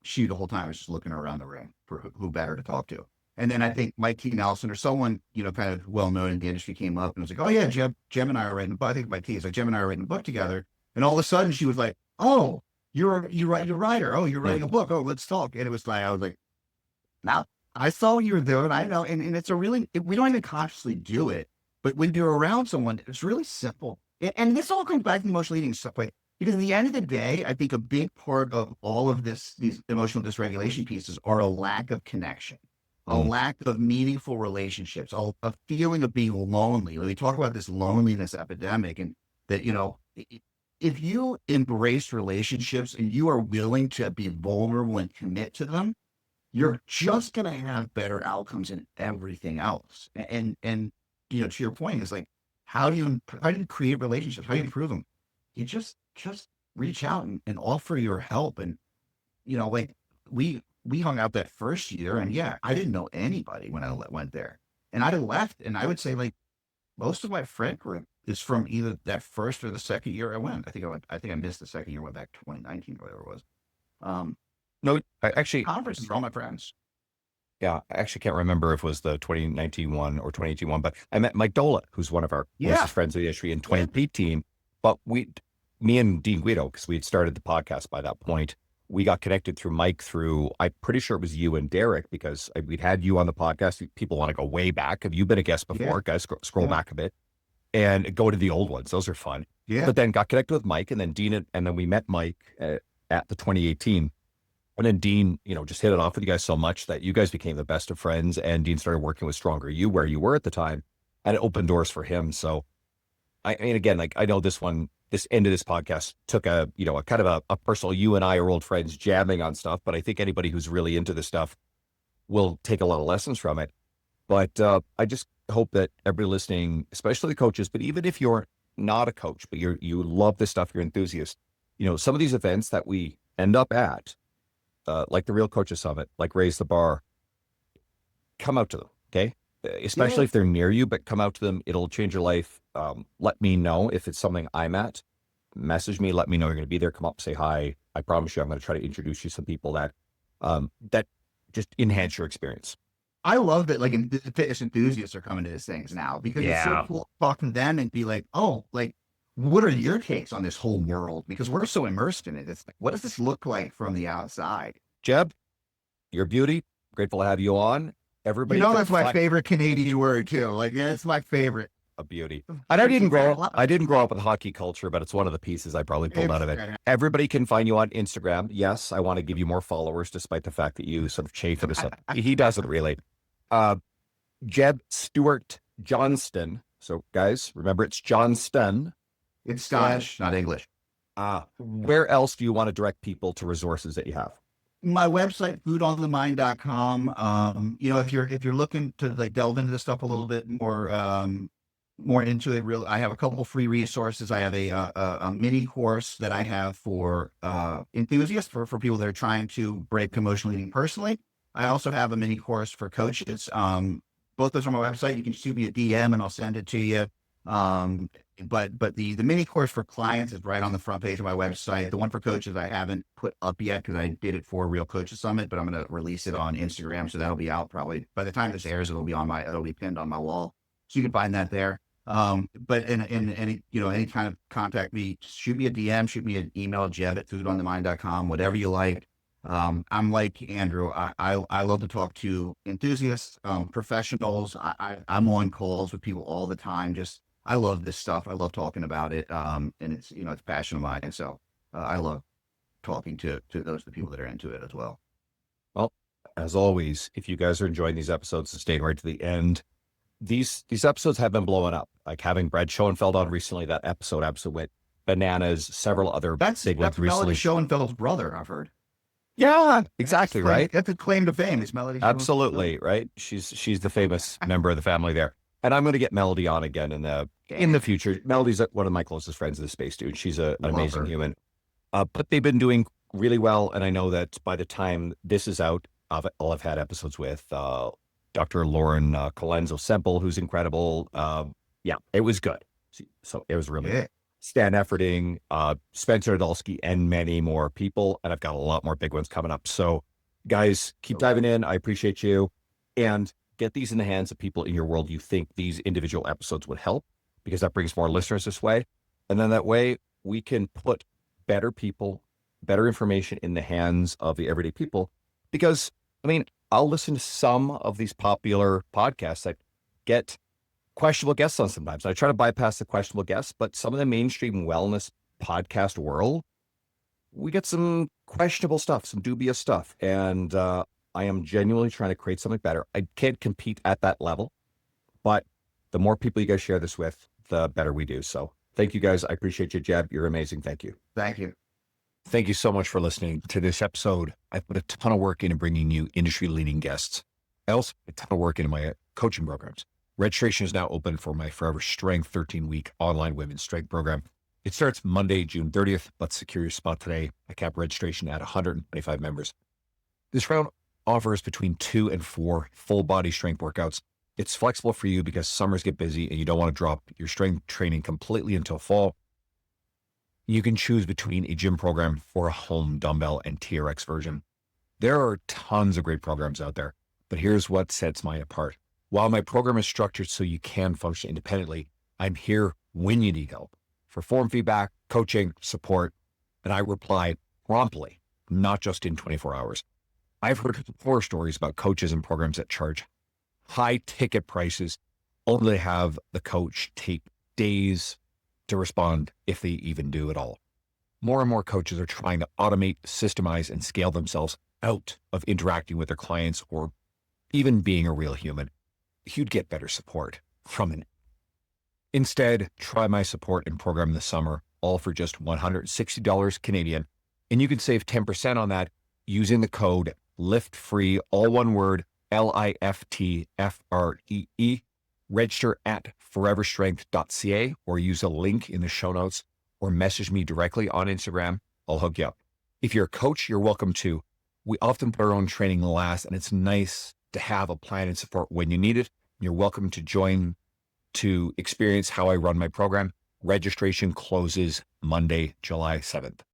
she the whole time was just looking around the room for who better to talk to. And then I think Mike T. Nelson or someone, you know, kind of well known in the industry came up and was like, "Oh yeah, Jeb and I are writing a book." I think Mike T. is like, "Jeb and I are writing a book together." And all of a sudden she was like, "Oh, you're a writer. Oh, you're writing a book. Oh, let's talk." And it was like, I was like, "Now I saw what you were doing. I know." And it's we don't even consciously do it, but when you're around someone, it's really simple. And this all comes back to emotional eating stuff, like, because at the end of the day, I think a big part of all of these emotional dysregulation pieces are a lack of connection, a lack of meaningful relationships, a feeling of being lonely. We talk about this loneliness epidemic, and that, you know, if you embrace relationships and you are willing to be vulnerable and commit to them, you're just going to have better outcomes in everything else. And you know, to your point, is like, how do you create relationships? How do you improve them? You just reach out and offer your help. And, you know, like we hung out that first year, and yeah, I didn't know anybody when I went there, and I left. And I would say, like, most of my friend group is from either that first or the second year I went. I think I missed the second year, went back 2019 or whatever it was. No, I actually, conferences are all my friends. Yeah, I actually can't remember if it was the 2019 one or 2018 one, but I met Mike Dola, who's one of our closest friends of the industry, in 2018. But me and Dean Guido, because we had started the podcast by that point, we got connected through Mike I'm pretty sure it was you and Derek, because we'd had you on the podcast. People want to go way back. Have you been a guest before? Guys, scroll back a bit and go to the old ones. Those are fun. Yeah. But then got connected with Mike, and then Dean, and then we met Mike at the 2018. And then Dean, you know, just hit it off with you guys so much that you guys became the best of friends, and Dean started working with Stronger You, where you were at the time, and it opened doors for him. So, I mean, again, like, I know this end of this podcast took a kind of a personal, you and I are old friends jamming on stuff, but I think anybody who's really into this stuff will take a lot of lessons from it. But I just hope that everybody listening, especially the coaches, but even if you're not a coach, but you love this stuff, you're an enthusiast, you know, some of these events that we end up at, like the Real Coaches Summit, like Raise the Bar, come out to them, okay? Especially if they're near you, but come out to them. It'll change your life. Let me know if it's something I'm at. Message me, let me know you're going to be there. Come up, say hi. I promise you, I'm going to try to introduce you to some people that just enhance your experience. I love that, like, fitness enthusiasts are coming to these things now, because it's so cool talking to them and be like, oh, like, what are your takes on this whole world? Because we're so immersed in it. It's like, what does this look like from the outside? Jeb, you're a beauty. Grateful to have you on. Everybody, you know, that's my favorite Canadian word too. Like, yeah, it's my favorite. a beauty. And I didn't grow up with hockey culture, but it's one of the pieces I probably pulled out of it. Everybody can find you on Instagram. Yes, I want to give you more followers, despite the fact that you sort of chafe at us. He doesn't really. Jeb Stuart Johnston. So guys, remember it's Johnston. It's Scottish, not English. Where else do you want to direct people to resources that you have? My website, foodonthemind.com. If you're looking to like delve into this stuff a little bit more, more into it, I have a couple of free resources. I have a mini course that I have for enthusiasts, for people that are trying to break emotional eating personally. I also have a mini course for coaches. Both those are on my website. You can shoot me a DM and I'll send it to you. But the mini course for clients is right on the front page of my website. The one for coaches I haven't put up yet because I did it for Real Coaches Summit, but I'm going to release it on Instagram. So that'll be out probably by the time this airs, it'll be pinned on my wall. So you can find that there. But in any, any kind of contact me, just shoot me a DM, shoot me an email, jeb@foodonthemind.com, whatever you like. I'm like Andrew. I love to talk to enthusiasts, professionals. I'm on calls with people all the time. I love this stuff. I love talking about it. And it's, it's a passion of mine. And so I love talking to the people that are into it as well. Well, as always, if you guys are enjoying these episodes and staying right to the end, these episodes have been blowing up. Like having Brad Schoenfeld on recently, that episode went bananas. Several other big ones recently. Melody Schoenfeld's brother, I've heard. Yeah, exactly. Right. That's a claim to fame. Is Melody? Absolutely. Right. She's the famous member of the family there. And I'm going to get Melody on again in the future. Melody's one of my closest friends in the space, dude. She's an amazing human. But they've been doing really well. And I know that by the time this is out, I'll have had episodes with Dr. Lauren Colenso-Semple, who's incredible. It was good. So it was really good. Stan Efferding, Spencer Nadolski, and many more people. And I've got a lot more big ones coming up. So guys, keep diving in. I appreciate you. And get these in the hands of people in your world you think these individual episodes would help, because that brings more listeners this way. And then that way we can put better people, better information in the hands of the everyday people. Because, I'll listen to some of these popular podcasts that get questionable guests on sometimes. I try to bypass the questionable guests, but some of the mainstream wellness podcast world, we get some questionable stuff, some dubious stuff. And I am genuinely trying to create something better. I can't compete at that level, but the more people you guys share this with, the better we do. So thank you guys. I appreciate you, Jeb. You're amazing. Thank you. Thank you. Thank you so much for listening to this episode. I put a ton of work into bringing you industry-leading guests. I also put a ton of work into my coaching programs. Registration is now open for my Forever Strength 13-week online women's strength program. It starts Monday, June 30th, but secure your spot today. I cap registration at 125 members. This round offers between 2 and 4 full body strength workouts. It's flexible for you because summers get busy and you don't want to drop your strength training completely until fall. You can choose between a gym program or a home dumbbell and TRX version. There are tons of great programs out there, but here's what sets mine apart. While my program is structured so you can function independently, I'm here when you need help for form feedback, coaching, support, and I reply promptly, not just in 24 hours. I've heard horror stories about coaches and programs that charge high ticket prices, only to have the coach take days to respond, if they even do at all. More and more coaches are trying to automate, systemize, and scale themselves out of interacting with their clients or even being a real human. You'd get better support from it. Instead, try my support and program this summer, all for just $160 Canadian, and you can save 10% on that using the code LIFTFREE, all one word, LIFTFREE. Register at foreverstrength.ca or use a link in the show notes or message me directly on Instagram. I'll hook you up. If you're a coach, you're welcome too. We often put our own training last, and it's nice to have a plan and support when you need it. You're welcome to join to experience how I run my program. Registration closes Monday, July 7th.